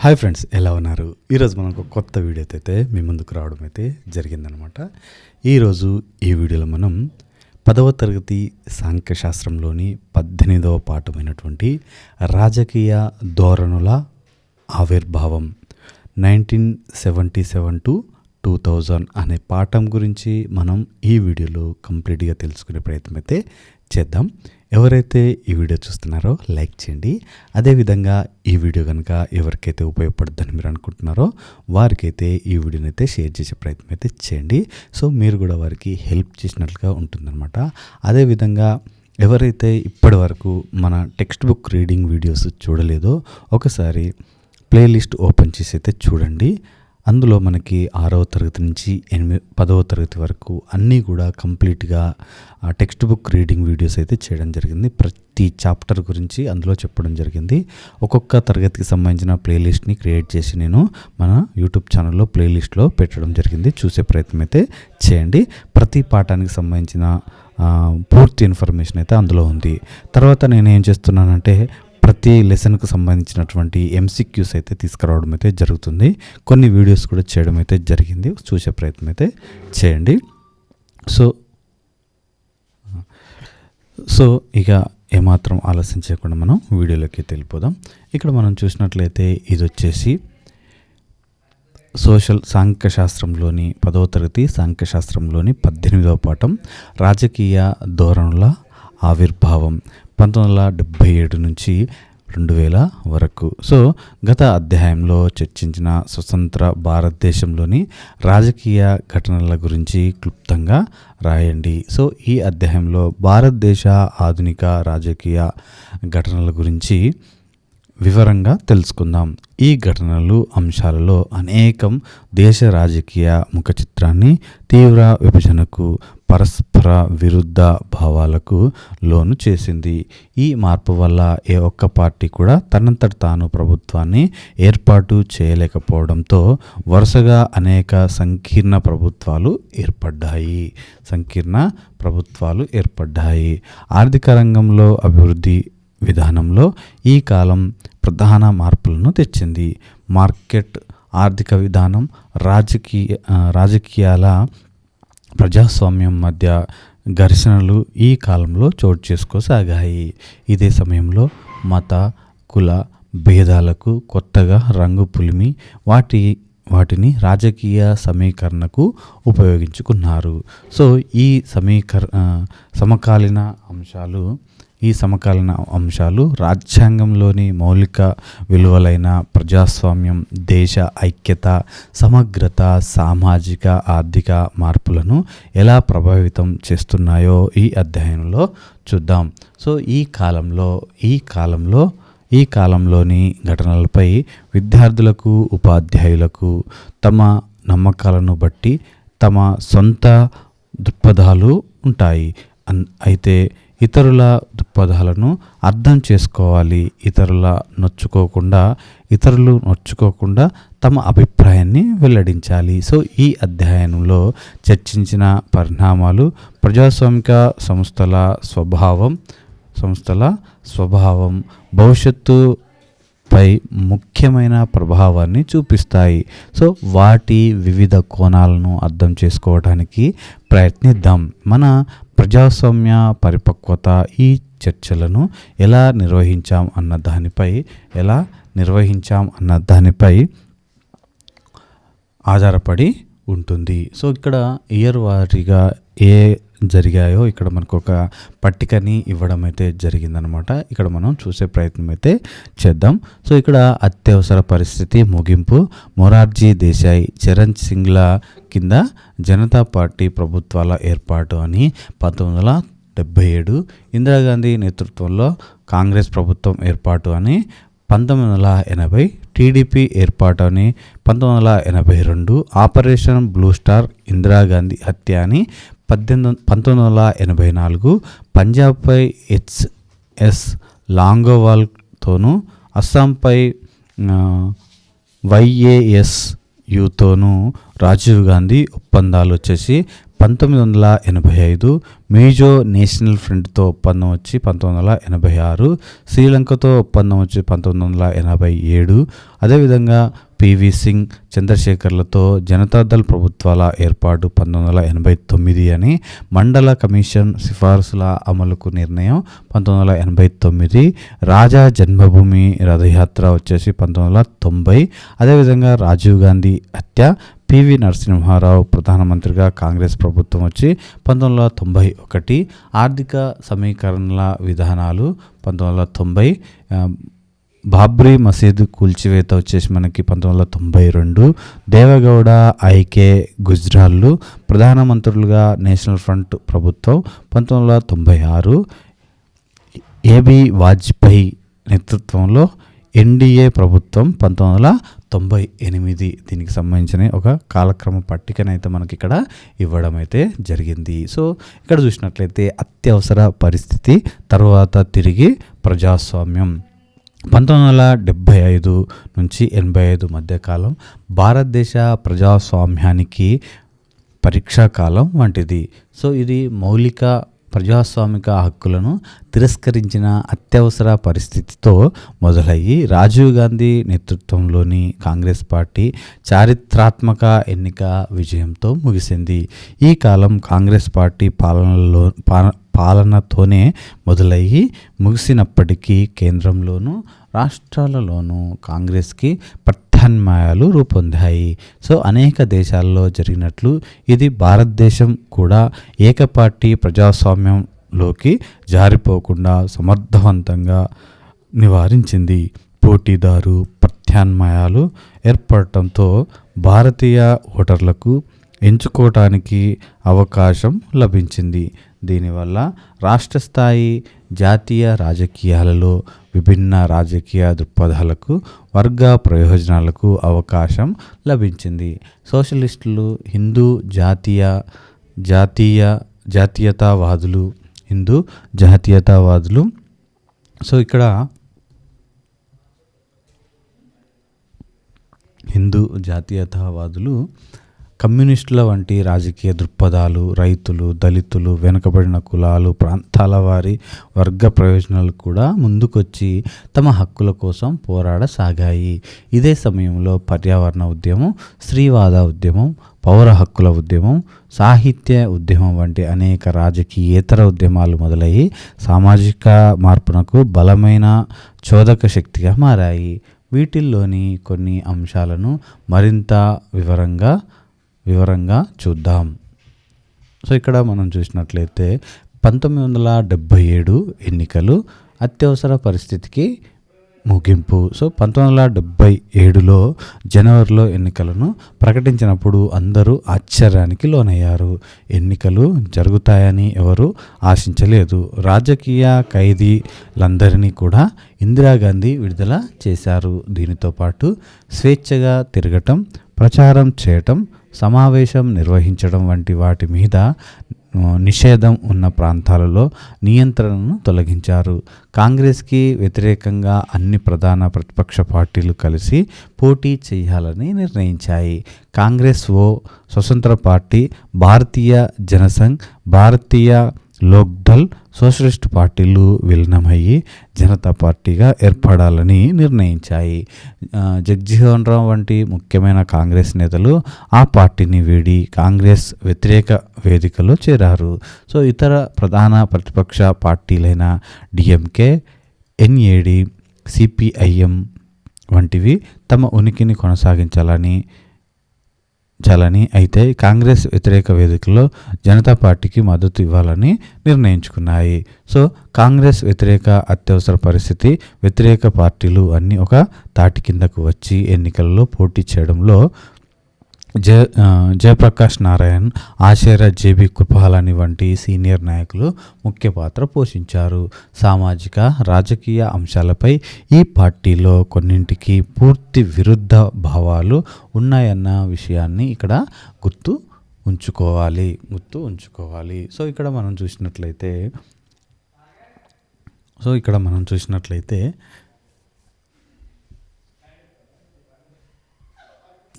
Hi friends, ఎలా ఉన్నారు? ఈరోజు మనం ఒక కొత్త వీడియోతో అయితే మీ ముందుకు రావడం అయితే జరిగిందనమాట. ఈరోజు ఈ వీడియోలో మనం 10వ తరగతి సాంఖ్యశాస్త్రంలోని 18వ పాఠమైనటువంటి రాజకీయ ధోరణుల ఆవిర్భావం 1977 టు 2000 అనే పాఠం గురించి మనం ఈ వీడియోలో కంప్లీట్గా తెలుసుకునే ప్రయత్నం అయితే చేద్దాం. ఎవరైతే ఈ వీడియో చూస్తున్నారో లైక్ చేయండి. అదేవిధంగా ఈ వీడియో కనుక ఎవరికైతే ఉపయోగపడుతుందని మీరు అనుకుంటున్నారో వారికైతే ఈ వీడియోని అయితే షేర్ చేసే ప్రయత్నం అయితే చేయండి. సో మీరు కూడా వారికి హెల్ప్ చేసినట్లుగా ఉంటుందన్నమాట. అదేవిధంగా ఎవరైతే ఇప్పటి వరకు మన టెక్స్ట్ బుక్ రీడింగ్ వీడియోస్ చూడలేదో ఒకసారి ప్లేలిస్ట్ ఓపెన్ చేసి అయితే చూడండి. అందులో మనకి 6వ తరగతి నుంచి 10వ తరగతి వరకు అన్నీ కూడా కంప్లీట్గా టెక్స్ట్ బుక్ రీడింగ్ వీడియోస్ అయితే చేయడం జరిగింది. ప్రతి చాప్టర్ గురించి అందులో చెప్పడం జరిగింది. ఒక్కొక్క తరగతికి సంబంధించిన ప్లేలిస్ట్ని క్రియేట్ చేసి నేను మన యూట్యూబ్ ఛానల్లో ప్లేలిస్ట్లో పెట్టడం జరిగింది. చూసే ప్రయత్నం అయితే చేయండి. ప్రతి పాఠానికి సంబంధించిన పూర్తి ఇన్ఫర్మేషన్ అయితే అందులో ఉంది. తర్వాత నేను ఏం చేస్తున్నానంటే ప్రతి లెసన్కు సంబంధించినటువంటి ఎంసీక్యూస్ అయితే తీసుకురావడం అయితే జరుగుతుంది. కొన్ని వీడియోస్ కూడా చేయడం అయితే జరిగింది. చూసే ప్రయత్నం అయితే చేయండి. సో ఇక ఏమాత్రం ఆలస్యం చేయకుండా మనం వీడియోలోకి వెళ్ళిపోదాం. ఇక్కడ మనం చూసినట్లయితే ఇది వచ్చేసి సాంఖ్యశాస్త్రంలోని 10వ తరగతి సాంఖ్యశాస్త్రంలోని 18వ పాఠం రాజకీయ ధోరణుల ఆవిర్భావం 1977 నుంచి 2000 వరకు. సో గత అధ్యాయంలో చర్చించిన స్వతంత్ర భారతదేశంలోని రాజకీయ ఘటనల గురించి క్లుప్తంగా రాయండి. సో ఈ అధ్యాయంలో భారతదేశ ఆధునిక రాజకీయ ఘటనల గురించి వివరంగా తెలుసుకుందాం. ఈ ఘటనలు అంశాలలో అనేకం దేశ రాజకీయ ముఖ చిత్రాన్ని తీవ్ర విభజనకు పరస్పర విరుద్ధ భావాలకు లోను చేసింది. ఈ మార్పు వల్ల ఏ ఒక్క పార్టీ కూడా తనంతట తాను ప్రభుత్వాన్ని ఏర్పాటు చేయలేకపోవడంతో వరుసగా అనేక సంకీర్ణ ప్రభుత్వాలు ఏర్పడ్డాయి. ఆర్థిక రంగంలో అభివృద్ధి విధానంలో ఈ కాలం ప్రధాన మార్పులను తెచ్చింది. మార్కెట్ ఆర్థిక విధానం రాజకీయాల ప్రజాస్వామ్యం మధ్య ఘర్షణలు ఈ కాలంలో చోటు చేసుకోసాగాయి. ఇదే సమయంలో మత కుల భేదాలకు కొత్తగా రంగు పులిమి వాటిని రాజకీయ సమీకరణకు ఉపయోగించుకున్నారు. సో ఈ సమకాలీన అంశాలు రాజ్యాంగంలోని మౌలిక విలువలైన ప్రజాస్వామ్యం, దేశ ఐక్యత, సమగ్రత, సామాజిక ఆర్థిక మార్పులను ఎలా ప్రభావితం చేస్తున్నాయో ఈ అధ్యాయంలో చూద్దాం. సో ఈ కాలంలోని ఘటనలపై విద్యార్థులకు, ఉపాధ్యాయులకు తమ నమ్మకాలను బట్టి తమ సొంత దృక్పథాలు ఉంటాయి. అయితే ఇతరుల దృక్పథాలను అర్థం చేసుకోవాలి. ఇతరులు నొచ్చుకోకుండా తమ అభిప్రాయాన్ని వెల్లడించాలి. సో ఈ అధ్యయనంలో చర్చించిన పరిణామాలు ప్రజాస్వామిక సంస్థల స్వభావం భవిష్యత్తుపై ముఖ్యమైన ప్రభావాన్ని చూపిస్తాయి. సో వాటి వివిధ కోణాలను అర్థం చేసుకోవడానికి ప్రయత్నిద్దాం. మన ప్రజాస్వామ్య పరిపక్వత ఈ చర్చలను ఎలా నిర్వహించాం అన్న దానిపై ఆధారపడి ఉంటుంది. సో ఇక్కడ ఇయర్ వారీగా ఏ జరిగాయో ఇక్కడ మనకు ఒక పట్టికని ఇవ్వడం అయితే జరిగిందనమాట. ఇక్కడ మనం చూసే ప్రయత్నం అయితే చేద్దాం. సో ఇక్కడ అత్యవసర పరిస్థితి ముగింపు, మొరార్జీ దేశాయ్, చరణ్ సింగ్ల కింద జనతా పార్టీ ప్రభుత్వాల ఏర్పాటు అని 1977, ఇందిరాగాంధీ నేతృత్వంలో కాంగ్రెస్ ప్రభుత్వం ఏర్పాటు అని 1980, టీడీపీ ఏర్పాటు అని 1982, ఆపరేషన్ బ్లూ స్టార్, ఇందిరాగాంధీ హత్య అని 1984, పంజాబ్పై హెచ్ఎస్ లాంగోవాల్తోనూ, అస్సాంపై వైఏఎస్యుతోనూ రాజీవ్ గాంధీ ఒప్పందాలు వచ్చేసి 1985, మీజో నేషనల్ ఫ్రంట్తో ఒప్పందం వచ్చి 1986, శ్రీలంకతో ఒప్పందం వచ్చి 1987, అదేవిధంగా పివి సింగ్, చంద్రశేఖర్లతో జనతాదళ్ ప్రభుత్వాల ఏర్పాటు 1989 అని, మండల కమిషన్ సిఫార్సుల అమలుకు నిర్ణయం 1989, రాజా జన్మభూమి రథయాత్ర వచ్చేసి 1990, అదేవిధంగా రాజీవ్ గాంధీ హత్య, పివి నరసింహారావు ప్రధానమంత్రిగా కాంగ్రెస్ ప్రభుత్వం వచ్చి 1991, ఆర్థిక సమీకరణల విధానాలు 1990, బాబ్రీ మసీదు కూల్చివేత వచ్చేసి మనకి 1992, దేవగౌడ, ఐకే గుజ్రాల్లు ప్రధానమంత్రులుగా నేషనల్ ఫ్రంట్ ప్రభుత్వం 1996, ఏబి వాజ్పేయి నేతృత్వంలో ఎన్డీఏ ప్రభుత్వం 1998. దీనికి సంబంధించిన ఒక కాలక్రమ పట్టికనైతే మనకి ఇక్కడ ఇవ్వడం అయితే జరిగింది. సో ఇక్కడ చూసినట్లయితే అత్యవసర పరిస్థితి తర్వాత తిరిగి ప్రజాస్వామ్యం 1975 నుంచి 85 మధ్యకాలం భారతదేశ ప్రజాస్వామ్యానికి పరీక్షాకాలం వంటిది. సో ఇది మౌలిక ప్రజాస్వామిక హక్కులను తిరస్కరించిన అత్యవసర పరిస్థితితో మొదలయ్యి రాజీవ్ గాంధీ నేతృత్వంలోని కాంగ్రెస్ పార్టీ చారిత్రాత్మక ఎన్నిక విజయంతో ముగిసింది. ఈ కాలం కాంగ్రెస్ పార్టీ పాలనతోనే మొదలయ్యి ముగిసినప్పటికీ కేంద్రంలోనూ రాష్ట్రాలలోనూ కాంగ్రెస్కి ప్రత్యామ్నాయాలు రూపొందాయి. సో అనేక దేశాల్లో జరిగినట్లు ఇది భారతదేశం కూడా ఏకపార్టీ ప్రజాస్వామ్యంలోకి జారిపోకుండా సమర్థవంతంగా నివారించింది. పోటీదారు ప్రత్యామ్నాయాలు ఏర్పడటంతో భారతీయ ఓటర్లకు ఎంచుకోవటానికి అవకాశం లభించింది. దీనివల్ల రాష్ట్ర స్థాయి జాతీయ రాజకీయాలలో విభిన్న రాజకీయ దృక్పథాలకు వర్గ ప్రయోజనాలకు అవకాశం లభించింది. సోషలిస్టులు, హిందూ జాతీయతావాదులు సో ఇక్కడ హిందూ జాతీయతావాదులు, కమ్యూనిస్టుల వంటి రాజకీయ దృక్పథాలు, రైతులు, దళితులు, వెనుకబడిన కులాలు, ప్రాంతాల వారి వర్గ ప్రయోజనాలు కూడా ముందుకొచ్చి తమ హక్కుల కోసం పోరాడసాగాయి. ఇదే సమయంలో పర్యావరణ ఉద్యమం, స్త్రీవాద ఉద్యమం, పౌర హక్కుల ఉద్యమం, సాహిత్య ఉద్యమం వంటి అనేక రాజకీయేతర ఉద్యమాలు మొదలయ్యి సామాజిక మార్పునకు బలమైన చోదక శక్తిగా మారాయి. వీటిల్లోని కొన్ని అంశాలను మరింత వివరంగా చూద్దాం. సో ఇక్కడ మనం చూసినట్లయితే 1977 ఎన్నికలు అత్యవసర పరిస్థితికి ముగింపు. సో 1977లో జనవరిలో ఎన్నికలను ప్రకటించినప్పుడు అందరూ ఆశ్చర్యానికి లోనయ్యారు. ఎన్నికలు జరుగుతాయని ఎవరు ఆశించలేదు. రాజకీయ ఖైదీలందరినీ కూడా ఇందిరాగాంధీ విడుదల చేశారు. దీనితో పాటు స్వేచ్ఛగా తిరగటం, ప్రచారం చేయటం, సమావేశం నిర్వహించడం వంటి వాటి మీద నిషేధం ఉన్న ప్రాంతాలలో నియంత్రణను తొలగించారు. కాంగ్రెస్కి వ్యతిరేకంగా అన్ని ప్రధాన ప్రతిపక్ష పార్టీలు కలిసి పోటీ చేయాలని నిర్ణయించాయి. కాంగ్రెస్ ఓ స్వతంత్ర పార్టీ, భారతీయ జనసంఘ్, భారతీయ లోక్దళ్, సోషలిస్ట్ పార్టీలు విలీనమయ్యి జనతా పార్టీగా ఏర్పడాలని నిర్ణయించాయి. జగ్జీవన్ రామ్ వంటి ముఖ్యమైన కాంగ్రెస్ నేతలు ఆ పార్టీని వీడి కాంగ్రెస్ వ్యతిరేక వేదికలో చేరారు. సో ఇతర ప్రధాన ప్రతిపక్ష పార్టీలైన డిఎంకే, ఎన్ఏడి, సిపిఐఎం వంటివి తమ ఉనికిని కొనసాగించాలని అయితే కాంగ్రెస్ వ్యతిరేక వేదికలో జనతా పార్టీకి మద్దతు ఇవ్వాలని నిర్ణయించుకున్నాయి. సో కాంగ్రెస్ వ్యతిరేక అత్యవసర పరిస్థితి, వ్యతిరేక పార్టీలు అన్నీ ఒక తాటి కిందకు వచ్చి ఎన్నికలలో పోటీ చేయడంలో జయప్రకాష్ నారాయణ్, ఆచార్య జేబీ కృపలాని వంటి సీనియర్ నాయకులు ముఖ్య పాత్ర పోషించారు. సామాజిక రాజకీయ అంశాలపై ఈ పార్టీలో కొన్నింటికి పూర్తి విరుద్ధ భావాలు ఉన్నాయన్న విషయాన్ని ఇక్కడ గుర్తు ఉంచుకోవాలి. సో ఇక్కడ మనం చూసినట్లయితే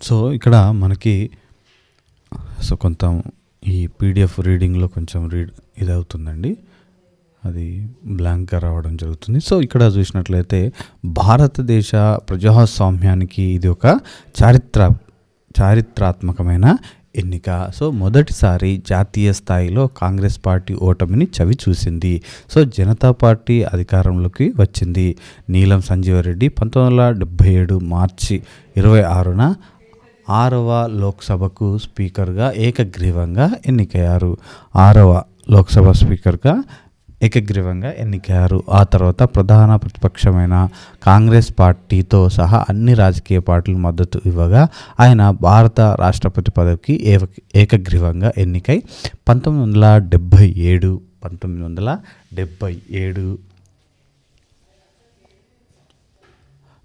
సో ఇక్కడ మనకి కొంత ఈ పీడిఎఫ్ రీడింగ్లో కొంచెం ఇదవుతుందండి, అది బ్లాంక్గా రావడం జరుగుతుంది. సో ఇక్కడ చూసినట్లయితే భారతదేశ ప్రజాస్వామ్యానికి ఇది ఒక చారిత్రాత్మకమైన ఎన్నిక. సో మొదటిసారి జాతీయ స్థాయిలో కాంగ్రెస్ పార్టీ ఓటమిని చవి చూసింది. సో జనతా పార్టీ అధికారంలోకి వచ్చింది. నీలం సంజీవరెడ్డి 1977 మార్చి 26న 6వ లోక్సభకు స్పీకర్గా ఏకగ్రీవంగా ఎన్నికయ్యారు. 6వ లోక్సభ స్పీకర్గా ఏకగ్రీవంగా ఎన్నికయ్యారు. ఆ తర్వాత ప్రధాన ప్రతిపక్షమైన కాంగ్రెస్ పార్టీతో సహా అన్ని రాజకీయ పార్టీలు మద్దతు ఇవ్వగా ఆయన భారత రాష్ట్రపతి పదవికి ఏకగ్రీవంగా ఎన్నికై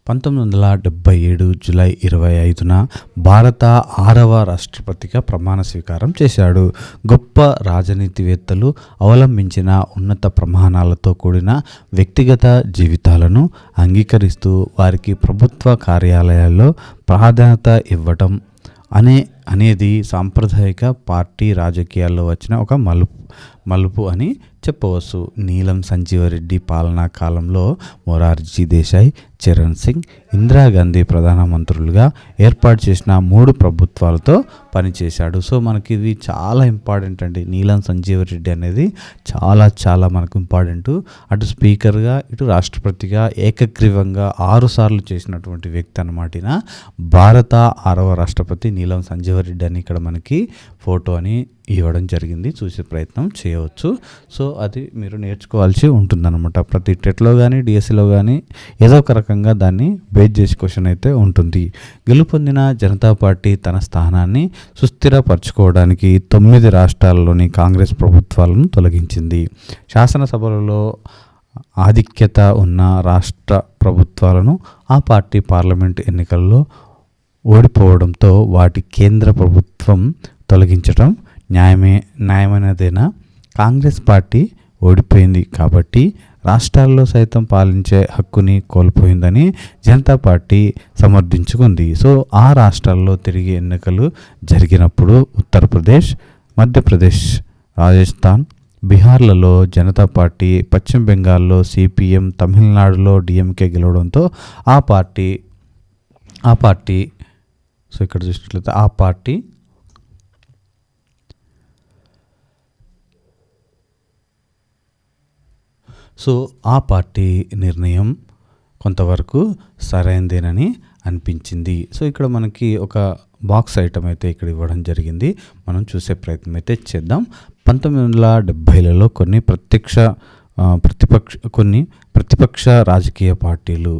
1977 జూలై 25న భారత 6వ రాష్ట్రపతిగా ప్రమాణ స్వీకారం చేశాడు. గొప్ప రాజనీతివేత్తలు అవలంబించిన ఉన్నత ప్రమాణాలతో కూడిన వ్యక్తిగత జీవితాలను అంగీకరిస్తూ వారికి ప్రభుత్వ కార్యాలయాల్లో ప్రాధాన్యత ఇవ్వటం అనేది సాంప్రదాయిక పార్టీ రాజకీయాల్లో వచ్చిన ఒక మలుపు అని చెప్పవచ్చు. నీలం సంజీవరెడ్డి పాలనా కాలంలో మొరార్జీ దేశాయ్, చరణ్ సింగ్, ఇందిరాగాంధీ ప్రధానమంత్రులుగా ఏర్పాటు చేసిన 3 ప్రభుత్వాలతో పనిచేశాడు. సో మనకి ఇది చాలా ఇంపార్టెంట్ అండి. నీలం సంజీవరెడ్డి అనేది చాలా మనకు ఇంపార్టెంట్. అటు స్పీకర్గా ఇటు రాష్ట్రపతిగా ఏకగ్రీవంగా 6 సార్లు చేసినటువంటి వ్యక్తి అన్నమాట. భారత 6వ రాష్ట్రపతి నీలం సంజీవరెడ్డి అని ఇక్కడ మనకి ఫోటో అని ఇవ్వడం జరిగింది, చూసే ప్రయత్నం చేయవచ్చు. సో అది మీరు నేర్చుకోవాల్సి ఉంటుందన్నమాట. ప్రతి టెట్లో కానీ డిఎస్సిలో కానీ ఏదో ఒక రకంగా దాన్ని బేస్ చేసి క్వశ్చన్ అయితే ఉంటుంది. గెలుపొందిన జనతా పార్టీ తన స్థానాన్ని సుస్థిరపరచుకోవడానికి 9 రాష్ట్రాల్లోని కాంగ్రెస్ ప్రభుత్వాలను తొలగించింది. శాసనసభలలో ఆధిక్యత ఉన్న రాష్ట్ర ప్రభుత్వాలను ఆ పార్టీ పార్లమెంటు ఎన్నికల్లో ఓడిపోవడంతో వాటి కేంద్ర ప్రభుత్వం తొలగించడం న్యాయమైనదేనా? కాంగ్రెస్ పార్టీ ఓడిపోయింది కాబట్టి రాష్ట్రాల్లో సైతం పాలించే హక్కుని కోల్పోయిందని జనతా పార్టీ సమర్థించుకుంది. సో ఆ రాష్ట్రాల్లో తిరిగి ఎన్నికలు జరిగినప్పుడు ఉత్తరప్రదేశ్, మధ్యప్రదేశ్, రాజస్థాన్, బీహార్లలో జనతా పార్టీ, పశ్చిమ బెంగాల్లో సిపిఎం, తమిళనాడులో డిఎంకే గెలవడంతో ఆ పార్టీ సో ఇక్కడ చూసినట్లయితే ఆ పార్టీ నిర్ణయం కొంతవరకు సరైనదేనని అనిపించింది. సో ఇక్కడ మనకి ఒక బాక్స్ ఐటమ్ అయితే ఇక్కడ ఇవ్వడం జరిగింది, మనం చూసే ప్రయత్నం అయితే చేద్దాం. 1970లలో కొన్ని ప్రతిపక్ష రాజకీయ పార్టీలు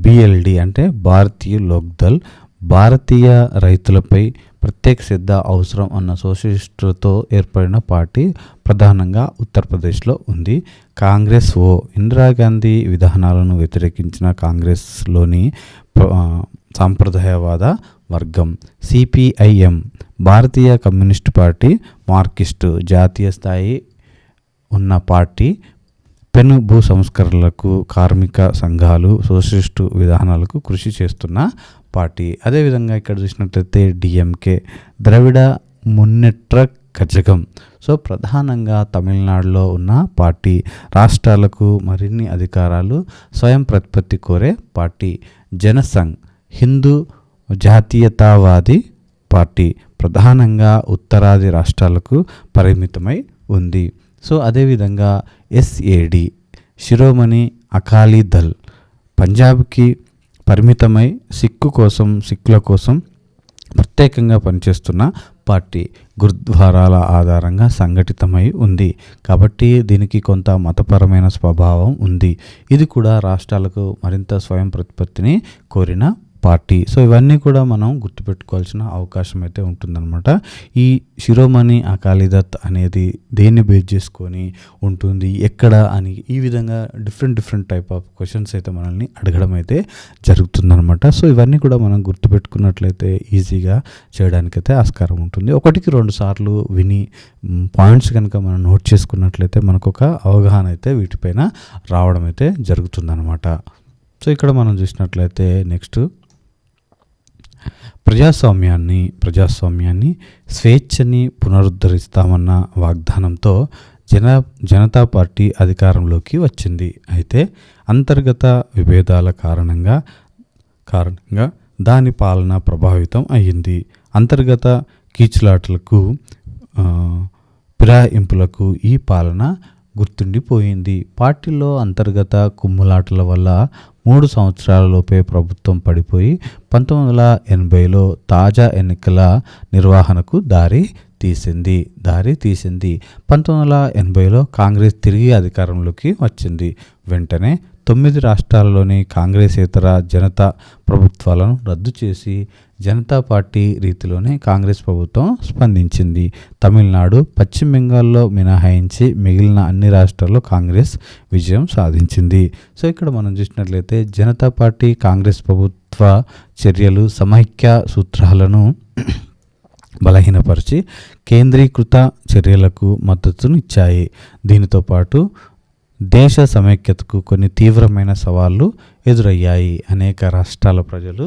బిఎల్డి అంటే భారతీయ లోక్దల్, భారతీయ రైతులపై ప్రత్యేక శ్రద్ధ అవసరం అన్న సోషలిస్టులతో ఏర్పడిన పార్టీ ప్రధానంగా ఉత్తరప్రదేశ్లో ఉంది. కాంగ్రెస్ ఇందిరాగాంధీ విధానాలను వ్యతిరేకించిన కాంగ్రెస్లోని సాంప్రదాయవాద వర్గం. సిపిఐఎం భారతీయ కమ్యూనిస్టు పార్టీ, మార్కిస్టు జాతీయ స్థాయి ఉన్న పార్టీ, పెను భూ సంస్కరణలకు, కార్మిక సంఘాలు, సోషలిస్టు విధానాలకు కృషి చేస్తున్న పార్టీ. అదేవిధంగా ఇక్కడ చూసినట్లయితే డిఎంకే ద్రవిడ మున్నేట్ర కజగం. సో ప్రధానంగా తమిళనాడులో ఉన్న పార్టీ, రాష్ట్రాలకు మరిన్ని అధికారాలు, స్వయం ప్రతిపత్తి కోరే పార్టీ. జనసంఘ్ హిందూ జాతీయతావాది పార్టీ, ప్రధానంగా ఉత్తరాది రాష్ట్రాలకు పరిమితమై ఉంది. సో అదేవిధంగా ఎస్ఏడి శిరోమణి అకాలీ దళ్ పంజాబ్కి పరిమితమై సిక్కుల కోసం ప్రత్యేకంగా పనిచేస్తున్న పార్టీ. గురుద్వారాల ఆధారంగా సంఘటితమై ఉంది కాబట్టి దీనికి కొంత మతపరమైన స్వభావం ఉంది. ఇది కూడా రాష్ట్రాలకు మరింత స్వయం ప్రతిపత్తిని కోరిన పార్టీ. సో ఇవన్నీ కూడా మనం గుర్తుపెట్టుకోవాల్సిన అవకాశం అయితే ఉంటుందన్నమాట. ఈ శిరోమణి అకాలీదళ్ అనేది దేన్ని బేస్ చేసుకొని ఉంటుంది, ఎక్కడ అని, ఈ విధంగా డిఫరెంట్ టైప్ ఆఫ్ క్వశ్చన్స్ అయితే మనల్ని అడగడం అయితే జరుగుతుందన్నమాట. సో ఇవన్నీ కూడా మనం గుర్తుపెట్టుకున్నట్లయితే ఈజీగా చేయడానికైతే ఆస్కారం ఉంటుంది. 1-2 సార్లు విని పాయింట్స్ కనుక మనం నోట్ చేసుకున్నట్లయితే మనకు ఒక అవగాహన అయితే వీటిపైన రావడం అయితే జరుగుతుందన్నమాట. సో ఇక్కడ మనం చూసినట్లయితే నెక్స్ట్ ప్రజాస్వామ్యాన్ని స్వేచ్ఛని పునరుద్ధరిస్తామన్న వాగ్దానంతో జనతా పార్టీ అధికారంలోకి వచ్చింది. అయితే అంతర్గత విభేదాల కారణంగా దాని పాలన ప్రభావితం అయ్యింది. అంతర్గత కీచులాటలకు ఫిరాయింపులకు ఈ పాలన గుర్తుండిపోయింది. పార్టీలో అంతర్గత కుమ్ములాటల వల్ల 3 సంవత్సరాలలోపే ప్రభుత్వం పడిపోయి 1980లో తాజా ఎన్నికల నిర్వహణకు దారి తీసింది. 1980లో కాంగ్రెస్ తిరిగి అధికారంలోకి వచ్చింది. వెంటనే 9 రాష్ట్రాల్లోని కాంగ్రెసేతర జనతా ప్రభుత్వాలను రద్దు చేసి జనతా పార్టీ రీతిలోనే కాంగ్రెస్ ప్రభుత్వం స్పందించింది. తమిళనాడు, పశ్చిమ బెంగాల్లో మినహాయించి మిగిలిన అన్ని రాష్ట్రాల్లో కాంగ్రెస్ విజయం సాధించింది. సో ఇక్కడ మనం చూసినట్లయితే జనతా పార్టీ కాంగ్రెస్ ప్రభుత్వ చర్యలు సమైక్య సూత్రాలను బలహీనపరిచి కేంద్రీకృత చర్యలకు మద్దతునిచ్చాయి. దీనితో పాటు దేశ సమైక్యతకు కొన్ని తీవ్రమైన సవాళ్లు ఎదురయ్యాయి. అనేక రాష్ట్రాల ప్రజలు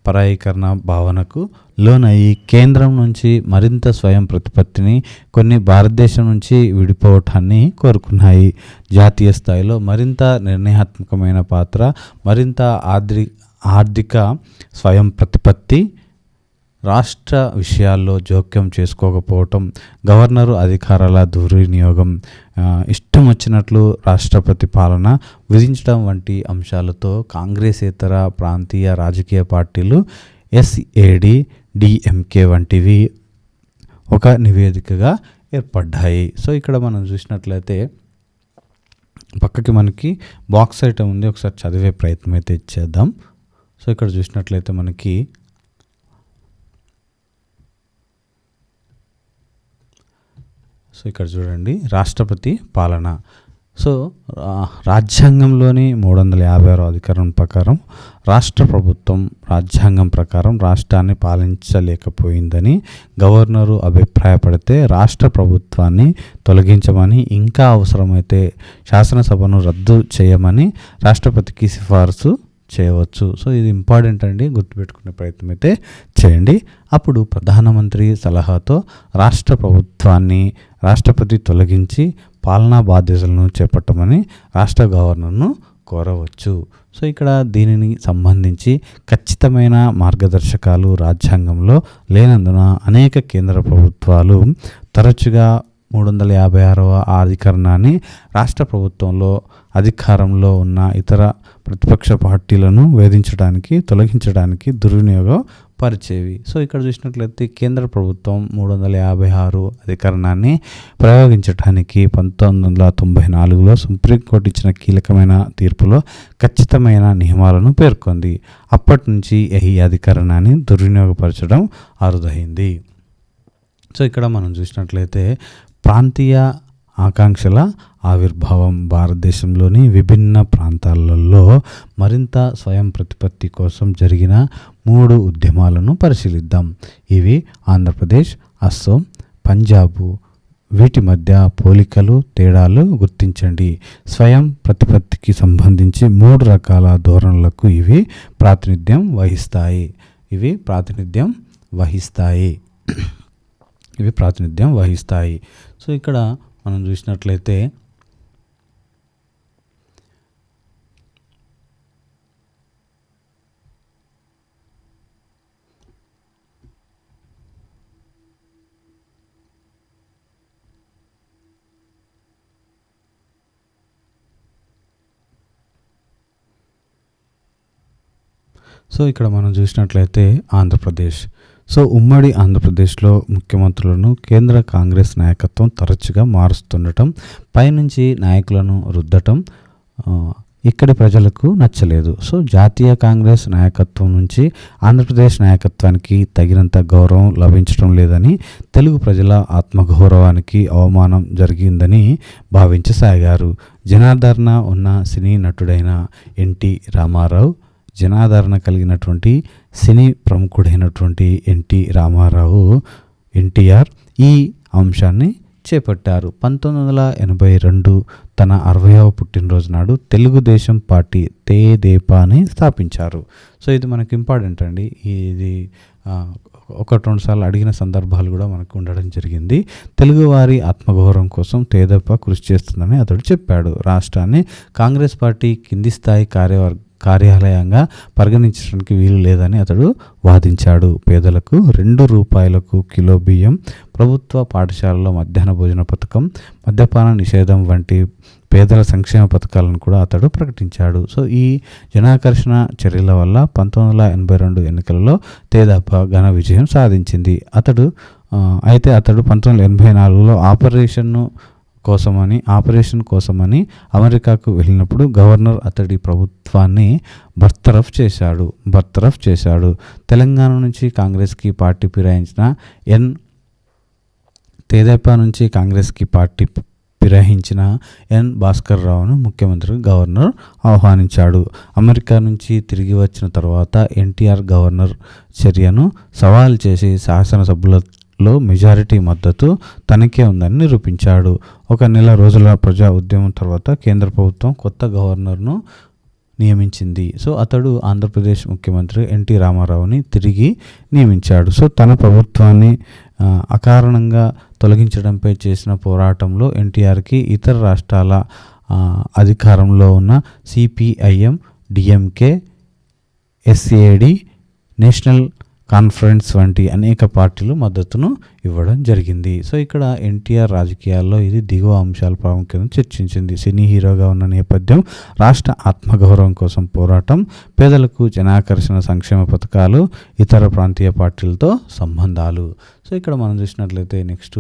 పరాయీకరణ భావనకు లోనయ్యి కేంద్రం నుంచి మరింత స్వయం ప్రతిపత్తిని, కొన్ని భారతదేశం నుంచి విడిపోవటాన్ని కోరుకున్నాయి. జాతీయ స్థాయిలో మరింత నిర్ణయాత్మకమైన పాత్ర, మరింత ఆర్థిక స్వయం ప్రతిపత్తి, రాష్ట్ర విషయాల్లో జోక్యం చేసుకోకపోవటం, గవర్నరు అధికారాల దుర్వినియోగం, ఇష్టం వచ్చినట్లు రాష్ట్రపతి పాలన విధించడం వంటి అంశాలతో కాంగ్రెసేతర ప్రాంతీయ రాజకీయ పార్టీలు SAD-DMK వంటివి ఒక నివేదికగా ఏర్పడ్డాయి. సో ఇక్కడ మనం చూసినట్లయితే పక్కకి మనకి బాక్స్ ఐటమ్ ఉంది, ఒకసారి చదివే ప్రయత్నం అయితే చేద్దాం. సో ఇక్కడ చూసినట్లయితే మనకి ఇక్కడ చూడండి రాష్ట్రపతి పాలన. సో రాజ్యాంగంలోని 356వ అధికరణం ప్రకారం రాష్ట్ర ప్రభుత్వం రాజ్యాంగం ప్రకారం రాష్ట్రాన్ని పాలించలేకపోయిందని గవర్నరు అభిప్రాయపడితే రాష్ట్ర ప్రభుత్వాన్ని తొలగించమని, ఇంకా అవసరమైతే శాసనసభను రద్దు చేయమని రాష్ట్రపతికి సిఫారసు చేయవచ్చు. సో ఇది ఇంపార్టెంట్ అండి, గుర్తుపెట్టుకునే ప్రయత్నం అయితే చేయండి. అప్పుడు ప్రధానమంత్రి సలహాతో రాష్ట్ర ప్రభుత్వాన్ని రాష్ట్రపతి తొలగించి పాలనా బాధ్యతలను చేపట్టమని రాష్ట్ర గవర్నర్ను కోరవచ్చు. సో ఇక్కడ దీనిని సంబంధించి ఖచ్చితమైన మార్గదర్శకాలు రాజ్యాంగంలో లేనందున అనేక కేంద్ర ప్రభుత్వాలు తరచుగా 356వ అధికరణాన్ని రాష్ట్ర ప్రభుత్వంలో అధికారంలో ఉన్న ఇతర ప్రతిపక్ష పార్టీలను వేధించడానికి, తొలగించడానికి దుర్వినియోగం పరిచేవి. సో ఇక్కడ చూసినట్లయితే కేంద్ర ప్రభుత్వం 356 అధికరణాన్ని ప్రయోగించడానికి 1994లో సుప్రీంకోర్టు ఇచ్చిన కీలకమైన తీర్పులో ఖచ్చితమైన నియమాలను పేర్కొంది. అప్పటి నుంచి ఈ అధికరణాన్ని దుర్వినియోగపరచడం అరుదైంది. సో ఇక్కడ మనం చూసినట్లయితే ప్రాంతీయ ఆకాంక్షల ఆవిర్భావం, భారతదేశంలోని విభిన్న ప్రాంతాలలో మరింత స్వయం ప్రతిపత్తి కోసం జరిగిన 3 ఉద్యమాలను పరిశీలిద్దాం. ఇవి ఆంధ్రప్రదేశ్, అస్సాం, పంజాబు. వీటి మధ్య పోలికలు, తేడాలు గుర్తించండి. స్వయం ప్రతిపత్తికి సంబంధించి 3 రకాల ధోరణులకు ఇవి ప్రాతినిధ్యం వహిస్తాయి. సో ఇక్కడ మనం చూసినట్లయితే ఆంధ్రప్రదేశ్. సో ఉమ్మడి ఆంధ్రప్రదేశ్లో ముఖ్యమంత్రులను కేంద్ర కాంగ్రెస్ నాయకత్వం తరచుగా మారుస్తుండటం, పైనుంచి నాయకులను రుద్దటం ఇక్కడి ప్రజలకు నచ్చలేదు. సో జాతీయ కాంగ్రెస్ నాయకత్వం నుంచి ఆంధ్రప్రదేశ్ నాయకత్వానికి తగినంత గౌరవం లభించడం లేదని, తెలుగు ప్రజల ఆత్మగౌరవానికి అవమానం జరిగిందని భావించసాగారు. జనాదరణ ఉన్న సినీ నటుడైన జనాదరణ కలిగినటువంటి సినీ ప్రముఖుడైనటువంటి ఎన్టీఆర్ ఈ అంశాన్ని చేపట్టారు. 1982 తన 60వ పుట్టినరోజు నాడు తెలుగుదేశం పార్టీ తెదేపాని స్థాపించారు. సో ఇది మనకి ఇంపార్టెంట్ అండి. ఇది 1-2 సార్లు అడిగిన సందర్భాలు కూడా మనకు ఉండడం జరిగింది. తెలుగువారి ఆత్మగౌరవం కోసం తెదేపా కృషి చేస్తుందని అతడు చెప్పాడు. రాష్ట్రాన్ని కాంగ్రెస్ పార్టీ కింది స్థాయి కార్యాలయంగా పరిగణించడానికి వీలు లేదని అతడు వాదించాడు. పేదలకు 2 రూపాయలకు కిలో బియ్యం, ప్రభుత్వ పాఠశాలలో మధ్యాహ్న భోజన పథకం, మద్యపాన నిషేధం వంటి పేదల సంక్షేమ పథకాలను కూడా అతడు ప్రకటించాడు. సో ఈ జనాకర్షణ చర్యల వల్ల 1982 ఎన్నికలలో తెదేపా ఘన విజయం సాధించింది. అతడు 1984లో ఆపరేషన్ కోసమని అమెరికాకు వెళ్ళినప్పుడు గవర్నర్ అతడి ప్రభుత్వాన్ని బర్తరఫ్ చేశాడు. తెలంగాణ నుంచి కాంగ్రెస్కి పార్టీ ఫిరాయించిన తెదేపా నుంచి కాంగ్రెస్కి పార్టీ ఫిరాయించిన ఎన్ భాస్కర్ రావును ముఖ్యమంత్రి గవర్నర్ ఆహ్వానించాడు. అమెరికా నుంచి తిరిగి వచ్చిన తర్వాత ఎన్టీఆర్ గవర్నర్ చర్యను సవాల్ చేసి శాసనసభ్యులలో మెజారిటీ మద్దతు తనకే ఉందని నిరూపించాడు. 1 నెల రోజుల ప్రజా ఉద్యమం తర్వాత కేంద్ర ప్రభుత్వం కొత్త గవర్నర్ను నియమించింది. సో అతడు ఆంధ్రప్రదేశ్ ముఖ్యమంత్రి ఎన్టీ రామారావుని తిరిగి నియమించాడు. సో తన ప్రభుత్వాన్ని అకారణంగా తొలగించడంపై చేసిన పోరాటంలో ఎన్టీఆర్కి ఇతర రాష్ట్రాల అధికారంలో ఉన్న CPIM, DMK, SAD, national conference వంటి అనేక పార్టీలు మద్దతును ఇవ్వడం జరిగింది. సో ఇక్కడ ఎన్టీఆర్ రాజకీయాల్లో ఇది దిగువ అంశాల ప్రాముఖ్యతను చర్చించింది. సినీ హీరోగా ఉన్న నేపథ్యం, రాష్ట్ర ఆత్మగౌరవం కోసం పోరాటం, పేదలకు జనాకర్షణ సంక్షేమ పథకాలు, ఇతర ప్రాంతీయ పార్టీలతో సంబంధాలు. సో ఇక్కడ మనం చూసినట్లయితే నెక్స్ట్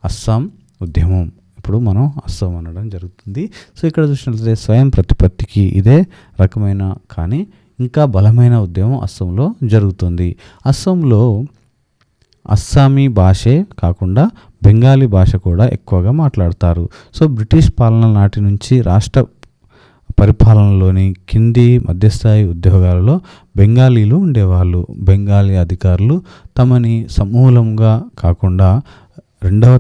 అస్సాం ఉద్యమం. ఇప్పుడు మనం అస్సాం అనడం జరుగుతుంది. సో ఇక్కడ చూసినట్లయితే స్వయం ప్రతిపత్తికి ఇదే రకమైన కానీ ఇంకా బలమైన ఉద్యమం అస్సాంలో జరుగుతుంది. అస్సాంలో అస్సామీ భాషే కాకుండా బెంగాలీ భాష కూడా ఎక్కువగా మాట్లాడతారు. సో బ్రిటిష్ పాలన నాటి నుంచి రాష్ట్ర పరిపాలనలోని కింది మధ్యస్థాయి ఉద్యోగాలలో బెంగాలీలు ఉండేవాళ్ళు. బెంగాలీ అధికారులు తమని సమూలంగా కాకుండా రెండవ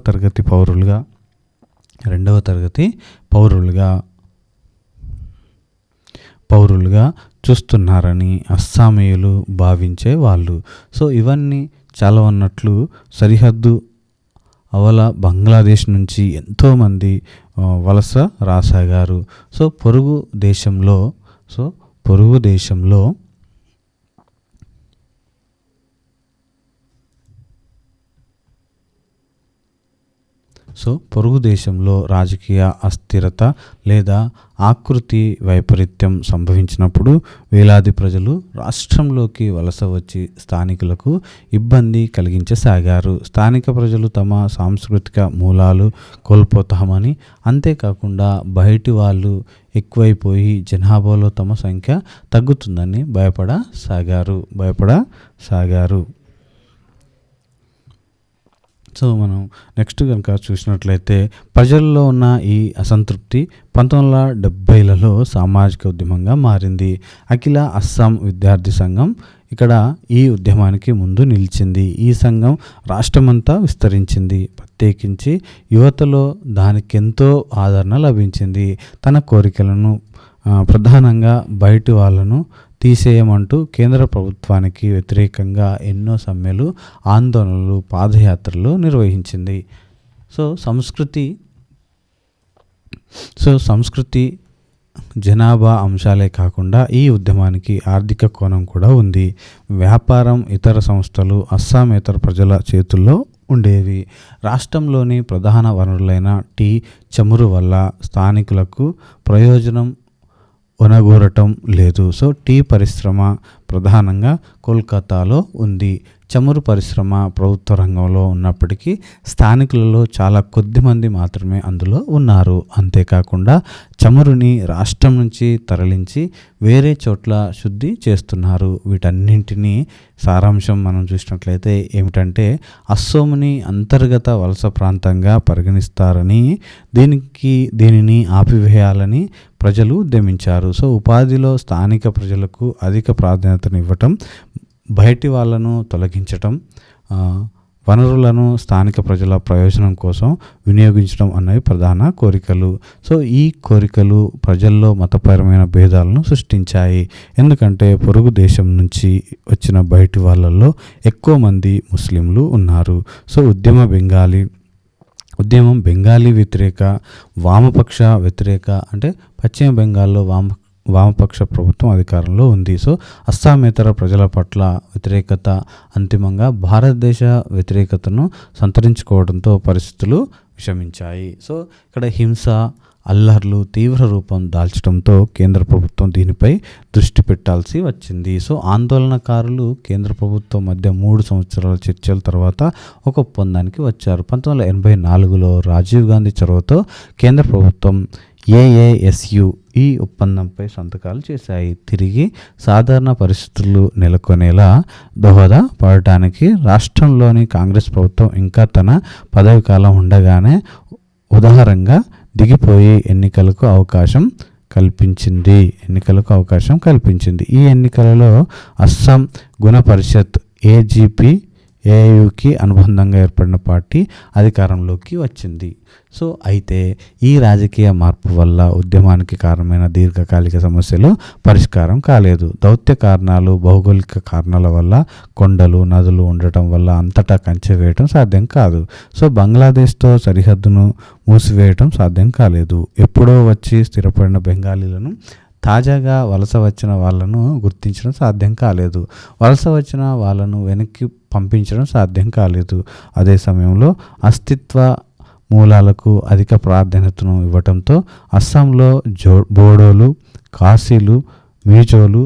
తరగతి పౌరులుగా చూస్తున్నారని అస్సామీయులు భావించేవాళ్ళు. సో ఇవన్నీ చాలా ఉన్నట్లు సరిహద్దు అవల బంగ్లాదేశ్ నుంచి ఎంతోమంది వలస రాసాగారు. సో పొరుగు దేశంలో రాజకీయ అస్థిరత లేదా ఆకృతి వైపరీత్యం సంభవించినప్పుడు వేలాది ప్రజలు రాష్ట్రంలోకి వలస వచ్చి స్థానికులకు ఇబ్బంది కలిగించసాగారు. స్థానిక ప్రజలు తమ సాంస్కృతిక మూలాలు కోల్పోతామని, అంతేకాకుండా బయటి వాళ్ళు ఎక్కువైపోయి జనాభాలో తమ సంఖ్య తగ్గుతుందని భయపడసాగారు. సో మనం నెక్స్ట్ కనుక చూసినట్లయితే ప్రజల్లో ఉన్న ఈ అసంతృప్తి 1970లలో సామాజిక ఉద్యమంగా మారింది. అఖిల అస్సాం విద్యార్థి సంఘం ఇక్కడ ఈ ఉద్యమానికి ముందు నిలిచింది. ఈ సంఘం రాష్ట్రమంతా విస్తరించింది. ప్రత్యేకించి యువతలో దానికెంతో ఆదరణ లభించింది. తన కోరికలను ప్రధానంగా బయటి వాళ్ళను తీసేయమంటూ కేంద్ర ప్రభుత్వానికి వ్యతిరేకంగా ఎన్నో సమ్మెలు, ఆందోళనలు, పాదయాత్రలు నిర్వహించింది. సో సంస్కృతి జనాభా అంశాలే కాకుండా ఈ ఉద్యమానికి ఆర్థిక కోణం కూడా ఉంది. వ్యాపారం, ఇతర సంస్థలు అస్సామేతర ప్రజల చేతుల్లో ఉండేవి. రాష్ట్రంలోని ప్రధాన వనరులైన టీ, చమురు వల్ల స్థానికులకు ప్రయోజనం ఒనగూరటం లేదు. సో టీ పరిశ్రమ ప్రధానంగా కోల్కతాలో ఉంది. చమురు పరిశ్రమ ప్రభుత్వ రంగంలో ఉన్నప్పటికీ స్థానికులలో చాలా కొద్ది మంది మాత్రమే అందులో ఉన్నారు. అంతేకాకుండా చమురుని రాష్ట్రం నుంచి తరలించి వేరే చోట్ల శుద్ధి చేస్తున్నారు. వీటన్నింటినీ సారాంశం మనం చూసినట్లయితే ఏమిటంటే అస్సోంని అంతర్గత వలస ప్రాంతంగా పరిగణిస్తారని, దీనిని ఆపివేయాలని ప్రజలు ఉద్యమించారు. సో ఉపాధిలో స్థానిక ప్రజలకు అధిక ప్రాధాన్యతను ఇవ్వటం, బయటి వాళ్ళను తొలగించటం, వనరులను స్థానిక ప్రజల ప్రయోజనం కోసం వినియోగించడం అనేవి ప్రధాన కోరికలు. సో ఈ కోరికలు ప్రజల్లో మతపరమైన భేదాలను సృష్టించాయి. ఎందుకంటే పొరుగు దేశం నుంచి వచ్చిన బయటి వాళ్ళల్లో ఎక్కువ మంది ముస్లింలు ఉన్నారు. సో ఉద్యమం బెంగాలీ వ్యతిరేక, వామపక్ష వ్యతిరేక, అంటే పశ్చిమ బెంగాల్లో వామపక్ష ప్రభుత్వం అధికారంలో ఉంది. సో అస్సామేతర ప్రజల పట్ల వ్యతిరేకత అంతిమంగా భారతదేశ వ్యతిరేకతను సంతరించుకోవడంతో పరిస్థితులు విషమించాయి. సో ఇక్కడ హింస, అల్లర్లు తీవ్ర రూపం దాల్చడంతో కేంద్ర ప్రభుత్వం దీనిపై దృష్టి పెట్టాల్సి వచ్చింది. సో ఆందోళనకారులు కేంద్ర ప్రభుత్వం మధ్య 3 సంవత్సరాల చర్చల తర్వాత ఒక ఒప్పందానికి వచ్చారు. 1984లో రాజీవ్ గాంధీ చొరవతో కేంద్ర ప్రభుత్వం AASU ఈ ఒప్పందంపై సంతకాలు చేశాయి. తిరిగి సాధారణ పరిస్థితులు నెలకొనేలా దోహదపడటానికి రాష్ట్రంలోని కాంగ్రెస్ ప్రభుత్వం ఇంకా తన పదవి కాలం ఉండగానే ఉదారంగా దిగిపోయి ఎన్నికలకు అవకాశం కల్పించింది. ఈ ఎన్నికలలో అస్సాం గణ పరిషత్ AAUకి అనుబంధంగా ఏర్పడిన పార్టీ అధికారంలోకి వచ్చింది. సో అయితే ఈ రాజకీయ మార్పు వల్ల ఉద్యమానికి కారణమైన దీర్ఘకాలిక సమస్యలు పరిష్కారం కాలేదు. దౌత్య కారణాలు, భౌగోళిక కారణాల వల్ల కొండలు, నదులు ఉండటం వల్ల అంతటా కంచె వేయటం సాధ్యం కాదు. సో బంగ్లాదేశ్తో సరిహద్దును మూసివేయటం సాధ్యం కాలేదు. ఎప్పుడో వచ్చి స్థిరపడిన బెంగాలీలను తాజాగా వలస వచ్చిన వాళ్ళను గుర్తించడం సాధ్యం కాలేదు. వలస వచ్చిన వాళ్ళను వెనక్కి పంపించడం సాధ్యం కాలేదు. అదే సమయంలో అస్తిత్వ మూలాలకు అధిక ప్రాధాన్యతను ఇవ్వటంతో అస్సాంలో బోడోలు, కాశీలు, మీజోలు,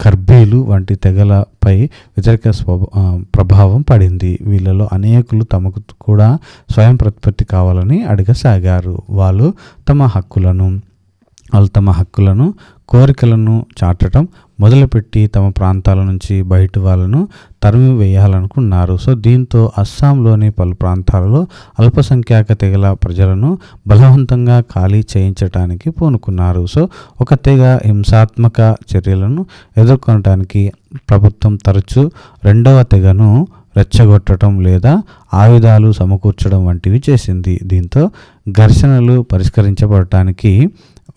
కర్బీలు వంటి తెగలపై వ్యతిరేక ప్రభావం పడింది. వీళ్ళలో అనేకులు తమకు కూడా స్వయం ప్రతిపత్తి కావాలని అడగసాగారు. వాళ్ళు తమ హక్కులను కోరికలను చాటడం మొదలుపెట్టి తమ ప్రాంతాల నుంచి బయట వాళ్ళను తరిమి వేయాలనుకున్నారు. సో దీంతో అస్సాంలోని పలు ప్రాంతాలలో అల్పసంఖ్యాక తెగల ప్రజలను బలవంతంగా ఖాళీ చేయించడానికి పూనుకున్నారు. సో ఒక తెగ హింసాత్మక చర్యలను ఎదుర్కొనడానికి ప్రభుత్వం తరచూ రెండవ తెగను రెచ్చగొట్టడం లేదా ఆయుధాలు సమకూర్చడం వంటివి చేసింది. దీంతో ఘర్షణలు పరిష్కరించబడటానికి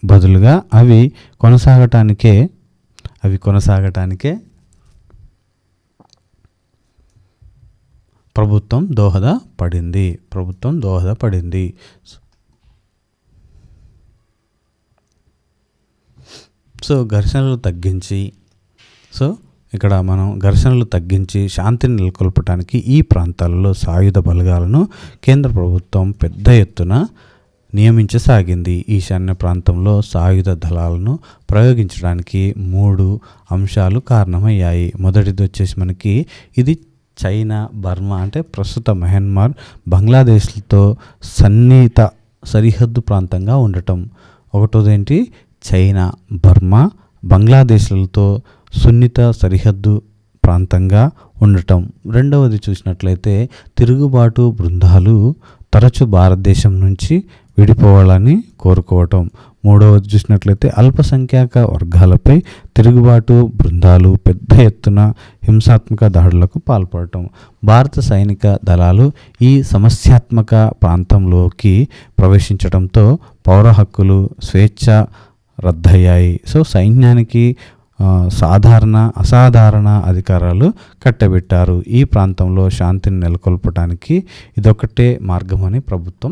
బదులుగా అవి కొనసాగటానికే ప్రభుత్వం దోహదపడింది. సో ఇక్కడ మనం ఘర్షణలు తగ్గించి శాంతిని నెలకొల్పడానికి ఈ ప్రాంతాలలో సాయుధ బలగాలను కేంద్ర ప్రభుత్వం పెద్ద ఎత్తున నియమించసాగింది. ఈశాన్య ప్రాంతంలో సాయుధ దళాలను ప్రయోగించడానికి 3 అంశాలు కారణమయ్యాయి. మొదటిది వచ్చేసి మనకి ఇది చైనా, బర్మా, అంటే ప్రస్తుత మయన్మార్, బంగ్లాదేశ్లతో సన్నిహిత సరిహద్దు ప్రాంతంగా ఉండటం. ఒకటోదేంటి, చైనా, బర్మా, బంగ్లాదేశ్లతో సున్నిత సరిహద్దు ప్రాంతంగా ఉండటం. రెండవది చూసినట్లయితే తిరుగుబాటు బృందాలు తరచూ భారతదేశం నుంచి విడిపోవాలని కోరుకోవటం. మూడవది చూసినట్లయితే అల్పసంఖ్యాక వర్గాలపై తిరుగుబాటు బృందాలు పెద్ద ఎత్తున హింసాత్మక దాడులకు పాల్పడటం. భారత సైనిక దళాలు ఈ సమస్యాత్మక ప్రాంతంలోకి ప్రవేశించడంతో పౌర హక్కులు, స్వేచ్ఛ రద్దయ్యాయి. సో సైన్యానికి అసాధారణ అధికారాలు కట్టబెట్టారు. ఈ ప్రాంతంలో శాంతిని నెలకొల్పడానికి ఇదొకటే మార్గమని ప్రభుత్వం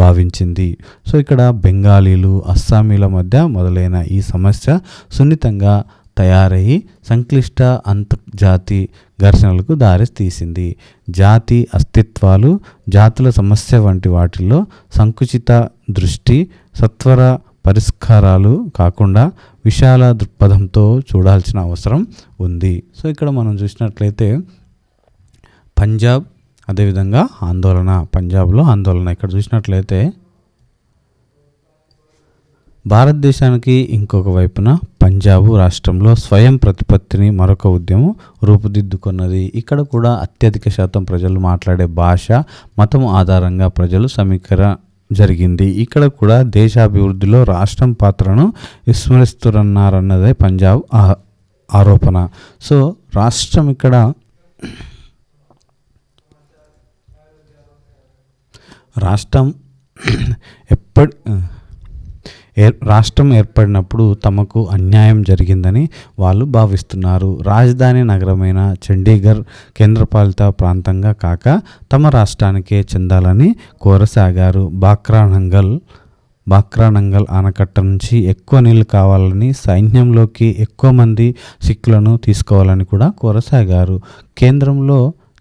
భావించింది. సో ఇక్కడ బెంగాలీలు, అస్సామీల మధ్య మొదలైన ఈ సమస్య సున్నితంగా తయారయ్యి సంక్లిష్ట అంతర్జాతి ఘర్షణలకు దారితీసింది. జాతి అస్తిత్వాలు, జాతుల సమస్య వంటి వాటిల్లో సంకుచిత దృష్టి, సత్వర పరిష్కారాలు కాకుండా విశాల దృక్పథంతో చూడాల్సిన అవసరం ఉంది. సో ఇక్కడ మనం చూసినట్లయితే పంజాబ్, అదేవిధంగా పంజాబ్లో ఆందోళన. ఇక్కడ చూసినట్లయితే భారతదేశానికి ఇంకొక వైపున పంజాబు రాష్ట్రంలో స్వయం ప్రతిపత్తిని మరొక ఉద్యమం రూపుదిద్దుకున్నది. ఇక్కడ కూడా అత్యధిక శాతం ప్రజలు మాట్లాడే భాష, మతం ఆధారంగా ప్రజలు సమీకరణ జరిగింది. ఇక్కడ కూడా దేశాభివృద్ధిలో రాష్ట్రం పాత్రను విస్మరిస్తున్నారన్నదే పంజాబ్ ఆరోపణ. సో రాష్ట్రం ఇక్కడ రాష్ట్రం ఏర్పడినప్పుడు తమకు అన్యాయం జరిగిందని వాళ్ళు భావిస్తున్నారు. రాజధాని నగరమైన చండీగఢ్ కేంద్రపాలిత ప్రాంతంగా కాక తమ రాష్ట్రానికే చెందాలని కోరసాగారు. బాక్రానంగల్ ఆనకట్ట నుంచి ఎక్కువ నీళ్లు కావాలని, సైన్యంలోకి ఎక్కువ మంది సిక్కులను తీసుకోవాలని కూడా కోరసాగారు. కేంద్రంలో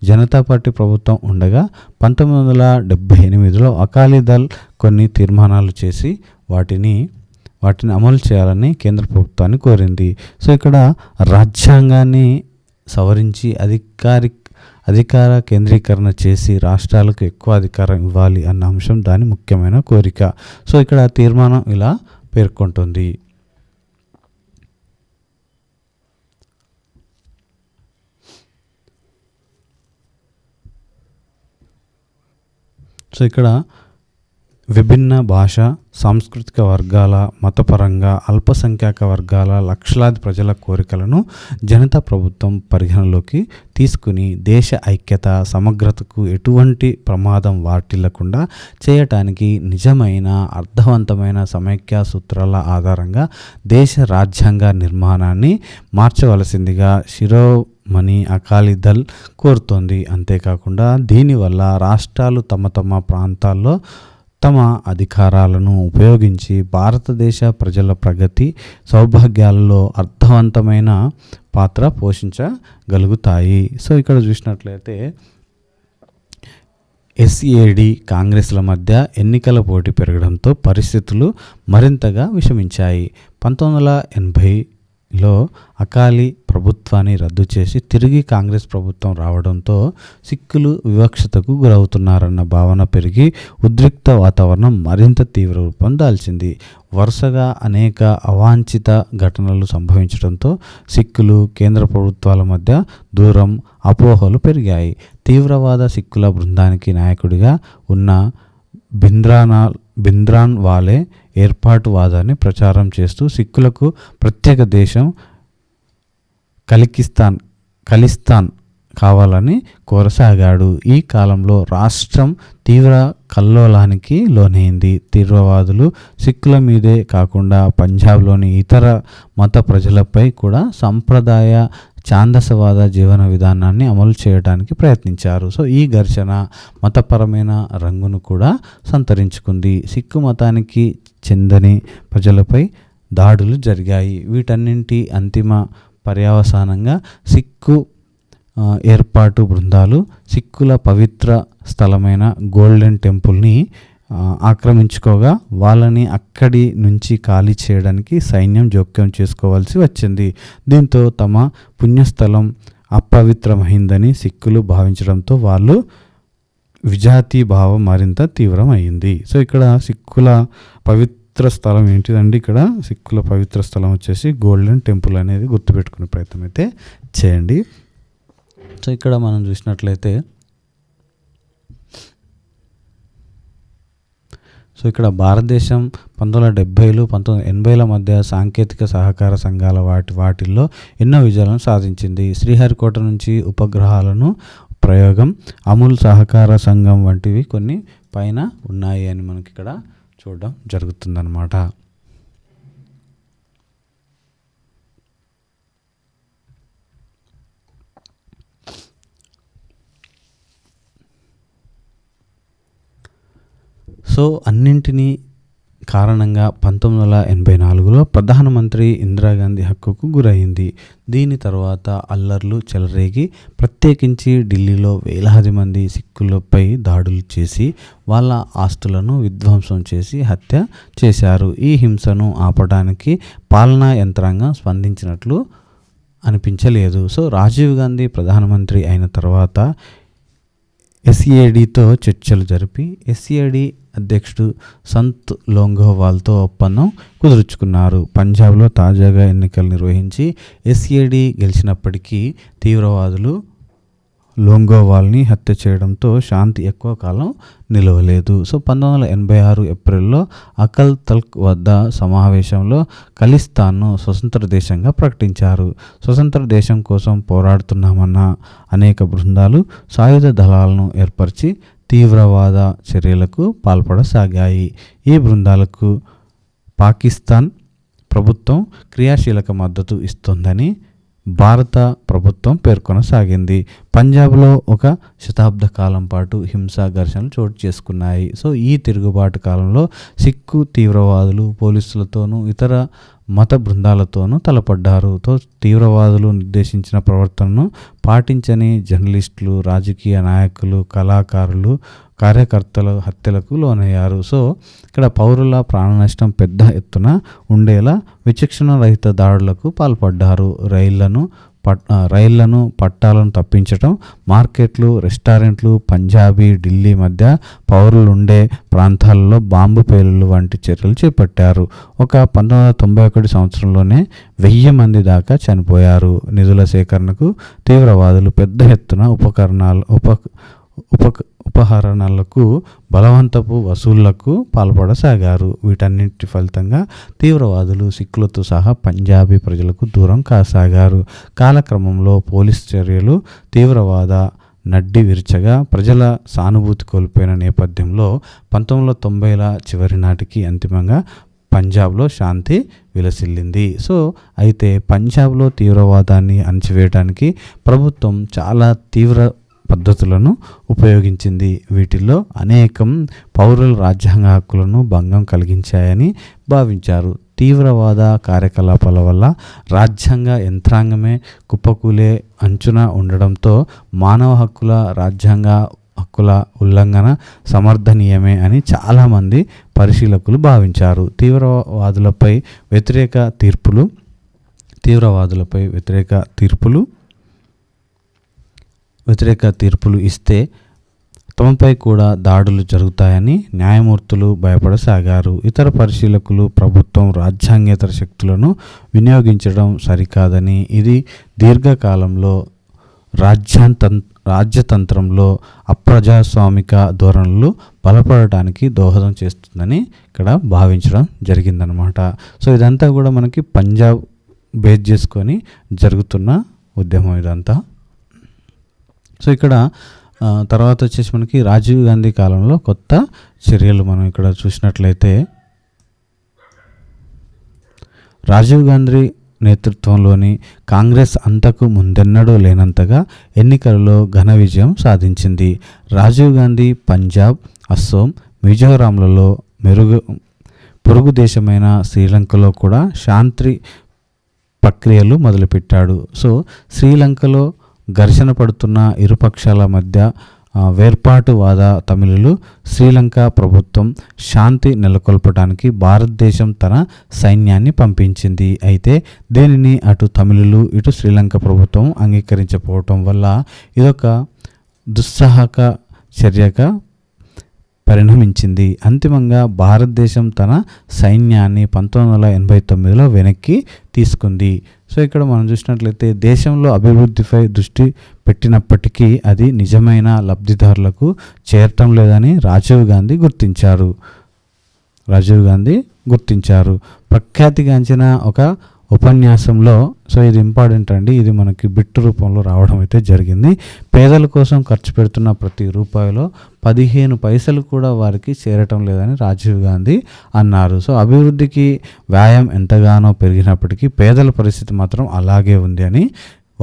జనతా పార్టీ ప్రభుత్వం ఉండగా 1978లో అకాలీదళ్ కొన్ని తీర్మానాలు చేసి వాటిని అమలు చేయాలని కేంద్ర ప్రభుత్వాన్ని కోరింది. సో ఇక్కడ రాజ్యాంగాన్ని సవరించి అధికార కేంద్రీకరణ చేసి రాష్ట్రాలకు ఎక్కువ అధికారం ఇవ్వాలి అన్న అంశం దాని ముఖ్యమైన కోరిక. సో ఇక్కడ తీర్మానం ఇలా పేర్కొంటుంది. సో ఇక్కడ విభిన్న భాష, సాంస్కృతిక వర్గాల, మతపరంగా అల్పసంఖ్యాక వర్గాల లక్షలాది ప్రజల కోరికలను జనతా ప్రభుత్వం పరిగణలోకి తీసుకుని దేశ ఐక్యత, సమగ్రతకు ఎటువంటి ప్రమాదం వాటిల్లకుండా చేయటానికి నిజమైన అర్థవంతమైన సమైక్య సూత్రాల ఆధారంగా దేశ రాజ్యాంగ నిర్మాణాన్ని మార్చవలసిందిగా శిరోమణి అకాలీదళ్ కోరుతోంది. అంతేకాకుండా దీనివల్ల రాష్ట్రాలు తమ ప్రాంతాల్లో తమ అధికారాలను ఉపయోగించి భారతదేశ ప్రజల ప్రగతి, సౌభాగ్యాలలో అర్థవంతమైన పాత్ర పోషించగలుగుతాయి. సో ఇక్కడ చూసినట్లయితే ఎస్ఏడి కాంగ్రెస్ల మధ్య ఎన్నికల పోటీ పెరగడంతో పరిస్థితులు మరింతగా విషమించాయి. 1980లో అకాలీ ప్రభుత్వాన్ని రద్దు చేసి తిరిగి కాంగ్రెస్ ప్రభుత్వం రావడంతో సిక్కులు వివక్షతకు గురవుతున్నారన్న భావన పెరిగి ఉద్రిక్త వాతావరణం మరింత తీవ్ర రూపం దాల్చింది. వరుసగా అనేక అవాంఛిత ఘటనలు సంభవించడంతో సిక్కులు, కేంద్ర ప్రభుత్వాల మధ్య దూరం, అపోహలు పెరిగాయి. తీవ్రవాద సిక్కుల బృందానికి నాయకుడిగా ఉన్న భింద్రాన్ వాలే ఏర్పాటువాదాన్ని ప్రచారం చేస్తూ సిక్కులకు ప్రత్యేక దేశం ఖలిస్తాన్ కావాలని కోరసాగాడు. ఈ కాలంలో రాష్ట్రం తీవ్ర కల్లోలానికి లోనైంది. తీవ్రవాదులు సిక్కుల మీదే కాకుండా పంజాబ్లోని ఇతర మత ప్రజలపై కూడా సంప్రదాయ ఛాందసవాద జీవన విధానాన్ని అమలు చేయడానికి ప్రయత్నించారు. సో ఈ ఘర్షణ మతపరమైన రంగును కూడా సంతరించుకుంది. సిక్కు మతానికి చెందని ప్రజలపై దాడులు జరిగాయి. వీటన్నింటి అంతిమ పర్యవసానంగా సిక్కు ఏర్పాటు బృందాలు సిక్కుల పవిత్ర స్థలమైన గోల్డెన్ టెంపుల్ని ఆక్రమించుకోగా వాళ్ళని అక్కడి నుంచి ఖాళీ చేయడానికి సైన్యం జోక్యం చేసుకోవాల్సి వచ్చింది. దీంతో తమ పుణ్యస్థలం అపవిత్రమైందని సిక్కులు భావించడంతో వాళ్ళు విజాతీ భావం మరింత తీవ్రమైంది. సో ఇక్కడ సిక్కుల పవిత్ర స్థలం ఏంటిదండి? ఇక్కడ సిక్కుల పవిత్ర స్థలం వచ్చేసి గోల్డెన్ టెంపుల్ అనేది గుర్తుపెట్టుకునే ప్రయత్నం అయితే చేయండి. సో ఇక్కడ మనం చూసినట్లయితే ఇక్కడ భారతదేశం 1970లు 1980ల మధ్య సాంకేతిక సహకార సంఘాల వాటిల్లో ఎన్నో విజయాలను సాధించింది. శ్రీహరికోట నుంచి ఉపగ్రహాలను ప్రయోగం, అమూల్ సహకార సంఘం వంటివి కొన్ని పైన ఉన్నాయి అని మనకి ఇక్కడ చూడడం జరుగుతుందన్నమాట. సో అన్నింటినీ కారణంగా 1984లో ప్రధానమంత్రి ఇందిరాగాంధీ హక్కుకు గురైంది. దీని తర్వాత అల్లర్లు చెలరేగి ప్రత్యేకించి ఢిల్లీలో వేలాది మంది సిక్కులపై దాడులు చేసి వాళ్ళ ఆస్తులను విధ్వంసం చేసి హత్య చేశారు. ఈ హింసను ఆపడానికి పాలనా యంత్రాంగం స్పందించినట్లు అనిపించలేదు. సో రాజీవ్ గాంధీ ప్రధానమంత్రి అయిన తర్వాత ఎస్ఏడితో చర్చలు జరిపి ఎస్ఏడి అధ్యక్షుడు సంత్ లోంగోవాల్తో ఒప్పందం కుదుర్చుకున్నారు. పంజాబ్లో తాజాగా ఎన్నికలు నిర్వహించి ఎస్ఏడి గెలిచినప్పటికీ తీవ్రవాదులు లోంగోవాల్ని హత్య చేయడంతో శాంతి ఎక్కువ కాలం నిలవలేదు. సో 1986 ఏప్రిల్లో అకల్ తల్క్ వద్ద సమావేశంలో ఖలిస్తాన్ను స్వతంత్ర దేశంగా ప్రకటించారు. స్వతంత్ర దేశం కోసం పోరాడుతున్నామన్న అనేక బృందాలు సాయుధ దళాలను ఏర్పరిచి తీవ్రవాద చర్యలకు పాల్పడసాగాయి. ఈ బృందాలకు పాకిస్తాన్ ప్రభుత్వం క్రియాశీలక మద్దతు ఇస్తోందని భారత ప్రభుత్వం పేర్కొనసాగింది. పంజాబ్లో ఒక శతాబ్ద కాలం పాటు హింసా ఘర్షణలు చోటు చేసుకున్నాయి. సో ఈ తిరుగుబాటు కాలంలో సిక్కు తీవ్రవాదులు పోలీసులతోనూ ఇతర మత బృందాలతోనూ తలపడ్డారు. తీవ్రవాదులు నిర్దేశించిన ప్రవర్తనను పాటించని జర్నలిస్టులు, రాజకీయ నాయకులు, కళాకారులు, కార్యకర్తల హత్యలకు లోనయ్యారు. సో ఇక్కడ పౌరుల ప్రాణ నష్టం పెద్ద ఎత్తున ఉండేలా విచక్షణ రహిత దాడులకు పాల్పడ్డారు. రైళ్లను పట్టాలను తప్పించడం, మార్కెట్లు, రెస్టారెంట్లు, పంజాబీ ఢిల్లీ మధ్య పౌరులుండే ప్రాంతాలలో బాంబు పేలుళ్లు వంటి చర్యలు చేపట్టారు. ఒక 1991 సంవత్సరంలోనే 1000 మంది దాకా చనిపోయారు. నిధుల సేకరణకు తీవ్రవాదులు పెద్ద ఎత్తున ఉపహరణలకు, బలవంతపు వసూళ్లకు పాల్పడసాగారు. వీటన్నిటి ఫలితంగా తీవ్రవాదులు సిక్కులతో సహా పంజాబీ ప్రజలకు దూరం కాసాగారు. కాలక్రమంలో పోలీస్ చర్యలు తీవ్రవాద నడ్డి విరిచగా ప్రజల సానుభూతి కోల్పోయిన నేపథ్యంలో 1990ల చివరి నాటికి అంతిమంగా పంజాబ్లో శాంతి విలసిల్లింది. సో అయితే పంజాబ్లో తీవ్రవాదాన్ని అణచివేయడానికి ప్రభుత్వం చాలా తీవ్ర పద్ధతులను ఉపయోగించింది. వీటిల్లో అనేకం పౌరుల రాజ్యాంగ హక్కులను భంగం కలిగించాయని భావించారు. తీవ్రవాద కార్యకలాపాల వల్ల రాజ్యాంగ యంత్రాంగమే కుప్పకూలే అంచున ఉండడంతో మానవ హక్కుల, రాజ్యాంగ హక్కుల ఉల్లంఘన సమర్థనీయమే అని చాలామంది పరిశీలకులు భావించారు. తీవ్రవాదులపై వ్యతిరేక తీర్పులు ఇస్తే తమపై కూడా దాడులు జరుగుతాయని న్యాయమూర్తులు భయపడసాగారు. ఇతర పరిశీలకులు ప్రభుత్వం రాజ్యాంగేతర శక్తులను వినియోగించడం సరికాదని, ఇది దీర్ఘకాలంలో రాజ్యతంత్రంలో అప్రజాస్వామిక ధోరణులు బలపడటానికి దోహదం చేస్తుందని ఇక్కడ భావించడం జరిగిందనమాట. సో ఇదంతా కూడా మనకి పంజాబ్ బేస్ చేసుకొని జరుగుతున్న ఉద్యమం ఇదంతా. సో ఇక్కడ తర్వాత వచ్చేసి మనకి రాజీవ్ గాంధీ కాలంలో కొత్త చర్యలు మనం ఇక్కడ చూసినట్లయితే, రాజీవ్ గాంధీ నేతృత్వంలోని కాంగ్రెస్ అంతకు ముందెన్నడూ లేనంతగా ఎన్నికలలో ఘన విజయం సాధించింది. రాజీవ్ గాంధీ పంజాబ్, అస్సోం, మిజోరాంలలో పొరుగు దేశమైన శ్రీలంకలో కూడా శాంతి ప్రక్రియలు మొదలుపెట్టాడు. సో శ్రీలంకలో ఘర్షణ పడుతున్న ఇరుపక్షాల మధ్య వేర్పాటువాద తమిళులు శ్రీలంక ప్రభుత్వం శాంతి నెలకొల్పడానికి భారతదేశం తన సైన్యాన్ని పంపించింది. అయితే దీనిని అటు తమిళులు ఇటు శ్రీలంక ప్రభుత్వం అంగీకరించకపోవటం వల్ల ఇదొక దుస్సాహక చర్యగా పరిణమించింది. అంతిమంగా భారతదేశం తన సైన్యాన్ని 1989లో వెనక్కి తీసుకుంది. సో ఇక్కడ మనం చూసినట్లయితే దేశంలో అభివృద్ధిపై దృష్టి పెట్టినప్పటికీ అది నిజమైన లబ్ధిదారులకు చేరటం లేదని రాజీవ్ గాంధీ గుర్తించారు. ప్రఖ్యాతిగాంచిన ఒక ఉపన్యాసంలో, సో ఇది ఇంపార్టెంట్ అండి, ఇది మనకి బిట్టు రూపంలో రావడం అయితే జరిగింది. పేదల కోసం ఖర్చు పెడుతున్న ప్రతి రూపాయిలో 15 పైసలు కూడా వారికి చేరటం లేదని రాజీవ్ గాంధీ అన్నారు. సో అభివృద్ధికి వ్యయం ఎంతగానో పెరిగినప్పటికీ పేదల పరిస్థితి మాత్రం అలాగే ఉంది అని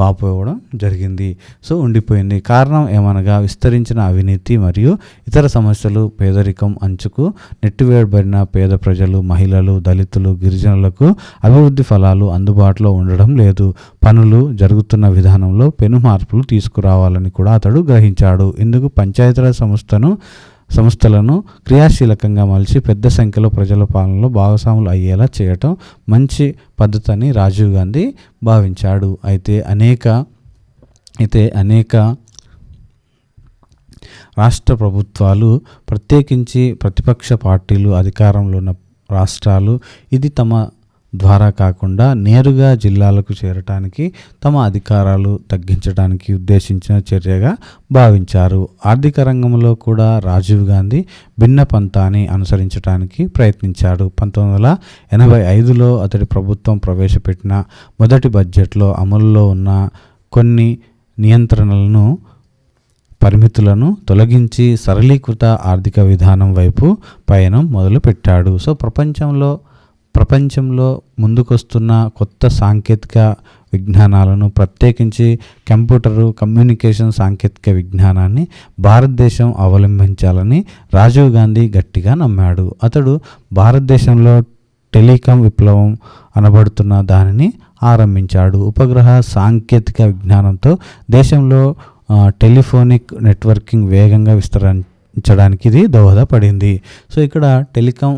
వాపోవడం జరిగింది. సో ఉండిపోయింది. కారణం ఏమనగా విస్తరించిన అవినీతి మరియు ఇతర సమస్యలు. పేదరికం అంచుకు నెట్టివేయబడిన పేద ప్రజలు, మహిళలు, దళితులు, గిరిజనులకు అభివృద్ధి ఫలాలు అందుబాటులో ఉండడం లేదు. పనులు జరుగుతున్న విధానంలో పెను మార్పులు తీసుకురావాలని కూడా అతడు గ్రహించాడు. ఇందుకు పంచాయతీరాజ్ సంస్థలను క్రియాశీలకంగా మలిచి పెద్ద సంఖ్యలో ప్రజల పాలనలో భాగస్వాములు అయ్యేలా చేయటం మంచి పద్ధతి అని రాజీవ్ గాంధీ భావించాడు. అయితే అనేక రాష్ట్ర ప్రభుత్వాలు, ప్రత్యేకించి ప్రతిపక్ష పార్టీలు, అధికారంలో ఉన్న రాష్ట్రాలు ఇది తమ ద్వారా కాకుండా నేరుగా జిల్లాలకు చేరటానికి తమ అధికారాలు తగ్గించడానికి ఉద్దేశించిన చర్యగా భావించారు. ఆర్థిక రంగంలో కూడా రాజీవ్ గాంధీ భిన్న పంథాని అనుసరించడానికి ప్రయత్నించాడు. 1985లో అతడి ప్రభుత్వం ప్రవేశపెట్టిన మొదటి బడ్జెట్లో అమలులో ఉన్న కొన్ని నియంత్రణలను, పరిమితులను తొలగించి సరళీకృత ఆర్థిక విధానం వైపు పయనం మొదలుపెట్టాడు. సో ప్రపంచంలో ముందుకొస్తున్న కొత్త సాంకేతిక విజ్ఞానాలను, ప్రత్యేకించి కంప్యూటరు, కమ్యూనికేషన్ సాంకేతిక విజ్ఞానాన్ని భారతదేశం అవలంబించాలని రాజీవ్ గాంధీ గట్టిగా నమ్మాడు. అతడు భారతదేశంలో టెలికాం విప్లవం అనబడుతున్న దానిని ఆరంభించాడు. ఉపగ్రహ సాంకేతిక విజ్ఞానంతో దేశంలో టెలిఫోనిక్ నెట్వర్కింగ్ వేగంగా విస్తరించడానికి ఇది దోహదపడింది. సో ఇక్కడ టెలికాం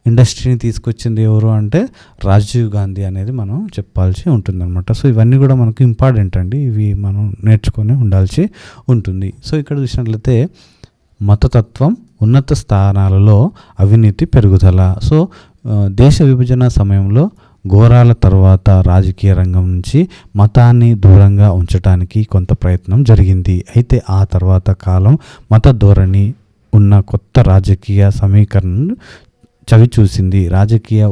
ఇండస్ట్రీని తీసుకొచ్చింది ఎవరు అంటే రాజీవ్ గాంధీ అనేది మనం చెప్పాల్సి ఉంటుందన్నమాట. సో ఇవన్నీ కూడా మనకు ఇంపార్టెంట్ అండి, ఇవి మనం నేర్చుకొని ఉండాల్సి ఉంటుంది. సో ఇక్కడ చూసినట్లయితే మతతత్వం, ఉన్నత స్థానాలలో అవినీతి పెరుగుదల. సో దేశ విభజన సమయంలో ఘోరాల తర్వాత రాజకీయ రంగం నుంచి మతాన్ని దూరంగా ఉంచడానికి కొంత ప్రయత్నం జరిగింది. అయితే ఆ తర్వాత కాలం మత ధోరణి ఉన్న కొత్త రాజకీయ సమీకరణను చవిచూసింది. రాజకీయ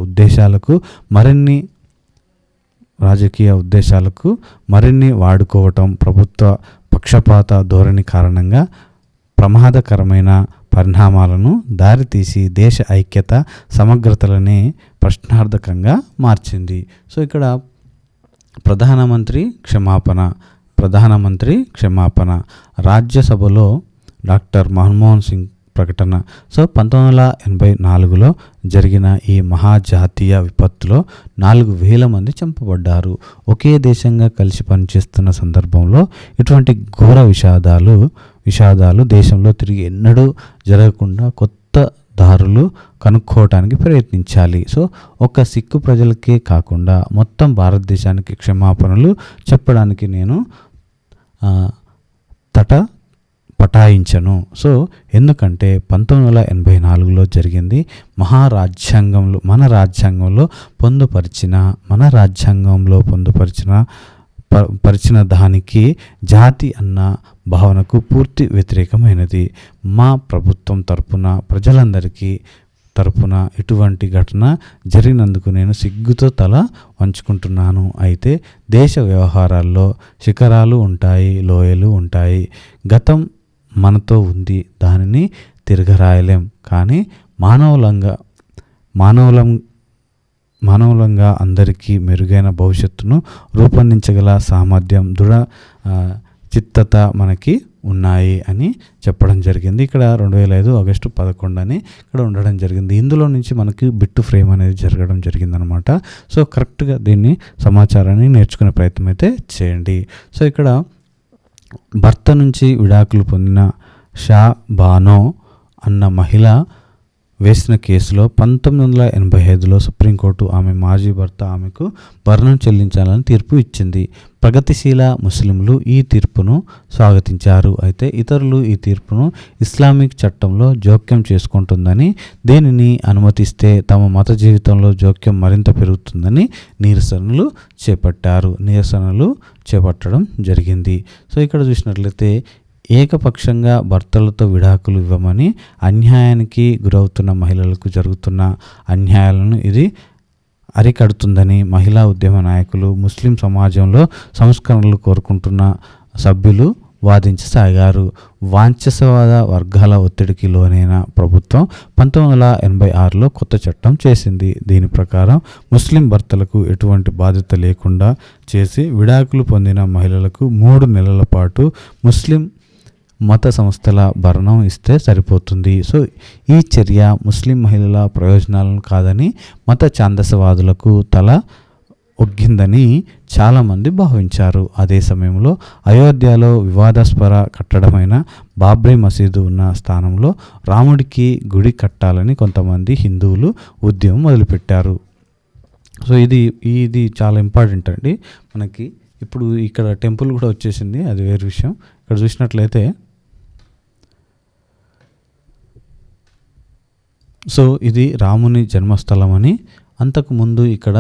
ఉద్దేశాలకు మరిన్ని వాడుకోవటం, ప్రభుత్వ పక్షపాత ధోరణి కారణంగా ప్రమాదకరమైన పరిణామాలను దారితీసి దేశ ఐక్యత, సమగ్రతలని ప్రశ్నార్థకంగా మార్చింది. సో ఇక్కడ ప్రధానమంత్రి క్షమాపణ రాజ్యసభలో డాక్టర్ మన్మోహన్ సింగ్ ప్రకటన. సో 1984లో జరిగిన ఈ మహాజాతీయ విపత్తులో 4,000 మంది చంపబడ్డారు. ఒకే దేశంగా కలిసి పనిచేస్తున్న సందర్భంలో ఇటువంటి ఘోర విషాదాలు దేశంలో తిరిగి ఎన్నడూ జరగకుండా కొత్త దారులు కనుక్కోవటానికి ప్రయత్నించాలి. సో ఒక్క సిక్కు ప్రజలకే కాకుండా మొత్తం భారతదేశానికి క్షమాపణలు చెప్పడానికి నేను పటాయించను. సో ఎందుకంటే 1984లో జరిగింది మన రాజ్యాంగంలో పొందుపరిచిన దానికి, జాతి అన్న భావనకు పూర్తి వ్యతిరేకమైనది. మా ప్రభుత్వం తరపున, ప్రజలందరికీ తరపున ఇటువంటి ఘటన జరిగినందుకు నేను సిగ్గుతో తల వంచుకుంటున్నాను. అయితే దేశ వ్యవహారాల్లో శిఖరాలు ఉంటాయి, లోయలు ఉంటాయి. గతం మనతో ఉంది, దానిని తిరగరాయలేం. కానీ మానవులంగా అందరికీ మెరుగైన భవిష్యత్తును రూపొందించగల సామర్థ్యం, దృఢ చిత్తత మనకి ఉన్నాయి అని చెప్పడం జరిగింది. ఇక్కడ 2005 ఆగస్టు 11 అని ఇక్కడ ఉండడం జరిగింది. ఇందులో నుంచి మనకి బిట్టు ఫ్రేమ్ అనేది జరగడం జరిగిందనమాట. సో కరెక్ట్గా దీన్ని సమాచారాన్ని నేర్చుకునే ప్రయత్నం అయితే చేయండి. సో ఇక్కడ భర్త నుంచి విడాకులు పొందిన షా బానో అన్న మహిళ వేసిన కేసులో 1985లో సుప్రీంకోర్టు ఆమె మాజీ భర్త ఆమెకు భరణం చెల్లించాలని తీర్పు ఇచ్చింది. ప్రగతిశీల ముస్లింలు ఈ తీర్పును స్వాగతించారు. అయితే ఇతరులు ఈ తీర్పును ఇస్లామిక్ చట్టంలో జోక్యం చేసుకుంటుందని, దీనిని అనుమతిస్తే తమ మత జీవితంలో జోక్యం మరింత పెరుగుతుందని నిరసనలు చేపట్టడం జరిగింది. సో ఇక్కడ చూసినట్లయితే ఏకపక్షంగా భర్తలతో విడాకులు ఇవ్వమని, అన్యాయానికి గురవుతున్న మహిళలకు జరుగుతున్న అన్యాయాలను ఇది అరికడుతుందని మహిళా ఉద్యమ నాయకులు, ముస్లిం సమాజంలో సంస్కరణలు కోరుకుంటున్న సభ్యులు వాదించసాగారు. వాంఛసవాద వర్గాల ఒత్తిడికి లోనైన ప్రభుత్వం 1986లో కొత్త చట్టం చేసింది. దీని ప్రకారం ముస్లిం భర్తలకు ఎటువంటి బాధ్యత లేకుండా చేసి విడాకులు పొందిన మహిళలకు 3 నెలల పాటు ముస్లిం మత సంస్థల భరణం ఇస్తే సరిపోతుంది. సో ఈ చర్య ముస్లిం మహిళల ప్రయోజనాలను కాదని మత ఛాందసవాదులకు తల ఒగ్గిందని చాలామంది భావించారు. అదే సమయంలో అయోధ్యలో వివాదాస్పద కట్టడమైన బాబ్రీ మసీదు ఉన్న స్థానంలో రాముడికి గుడి కట్టాలని కొంతమంది హిందువులు ఉద్యమం మొదలుపెట్టారు. సో ఇది చాలా ఇంపార్టెంట్ అండి మనకి. ఇప్పుడు ఇక్కడ టెంపుల్ కూడా వచ్చేసింది, అది వేరే విషయం. ఇక్కడ చూసినట్లయితే సో ఇది రాముని జన్మస్థలం అని అంతకుముందు ఇక్కడ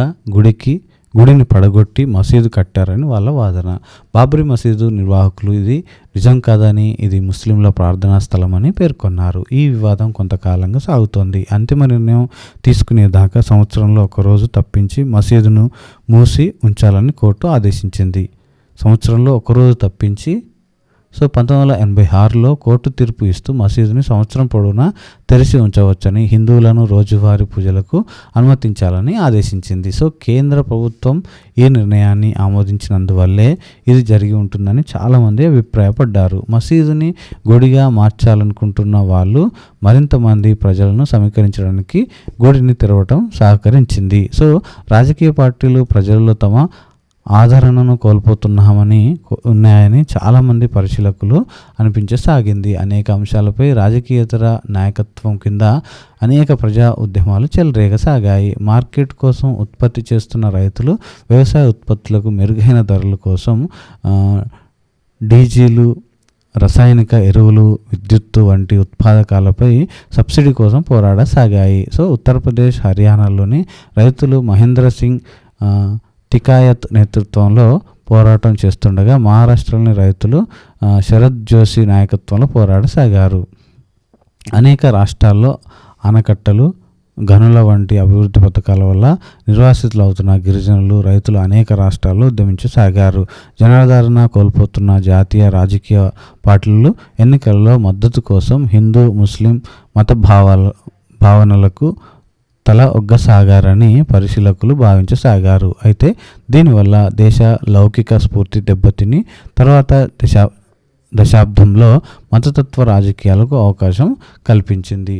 గుడిని పడగొట్టి మసీదు కట్టారని వాళ్ళ వాదన. బాబ్రీ మసీదు నిర్వాహకులు ఇది నిజం కాదని, ఇది ముస్లింల ప్రార్థనా స్థలం అని పేర్కొన్నారు. ఈ వివాదం కొంతకాలంగా సాగుతోంది. అంతిమ నిర్ణయం తీసుకునేదాకా సంవత్సరంలో ఒకరోజు తప్పించి మసీదును మూసి ఉంచాలని కోర్టు ఆదేశించింది. సంవత్సరంలో ఒకరోజు తప్పించి 1986లో కోర్టు తీర్పు ఇస్తూ మసీదుని సంవత్సరం పొడవునా తెరిచి ఉంచవచ్చని, హిందువులను రోజువారీ పూజలకు అనుమతించాలని ఆదేశించింది. కేంద్ర ప్రభుత్వం ఈ నిర్ణయాన్ని ఆమోదించినందువల్లే ఇది జరిగి ఉంటుందని చాలామంది అభిప్రాయపడ్డారు. మసీదుని గుడిగా మార్చాలనుకుంటున్న వాళ్ళు మరింత మంది ప్రజలను సమీకరించడానికి గుడిని తెరవటం సహకరించింది. రాజకీయ పార్టీలు ప్రజల్లో తమ ఆదరణను ఉన్నాయని చాలామంది పరిశీలకులు అనిపించసాగింది. అనేక అంశాలపై రాజకీయేతర నాయకత్వం కింద అనేక ప్రజా ఉద్యమాలు చెలరేగసాగాయి. మార్కెట్ కోసం ఉత్పత్తి చేస్తున్న రైతులు వ్యవసాయ ఉత్పత్తులకు మెరుగైన ధరల కోసం డీజిలు, రసాయనిక ఎరువులు, విద్యుత్తు వంటి ఉత్పాదకాలపై సబ్సిడీ కోసం పోరాడసాగాయి. ఉత్తరప్రదేశ్, హర్యానాలోని రైతులు మహేంద్ర సింగ్ టికాయత్ నేతృత్వంలో పోరాటం చేస్తుండగా, మహారాష్ట్రలోని రైతులు శరద్ జోషి నాయకత్వంలో పోరాడసాగారు. అనేక రాష్ట్రాల్లో ఆనకట్టలు, గనుల వంటి అభివృద్ధి పథకాల వల్ల నిర్వాసితులు అవుతున్న గిరిజనులు, రైతులు అనేక రాష్ట్రాల్లో ఉద్యమించసాగారు. జనాదరణ కోల్పోతున్న జాతీయ రాజకీయ పార్టీలు ఎన్నికలలో మద్దతు కోసం హిందూ, ముస్లిం మత భావనలకు తల ఒగ్గసాగారని పరిశీలకులు భావించసాగారు. అయితే దీనివల్ల దేశ లౌకిక స్ఫూర్తి దెబ్బతిని తర్వాత దశాబ్దంలో మతతత్వ రాజకీయాలకు అవకాశం కల్పించింది.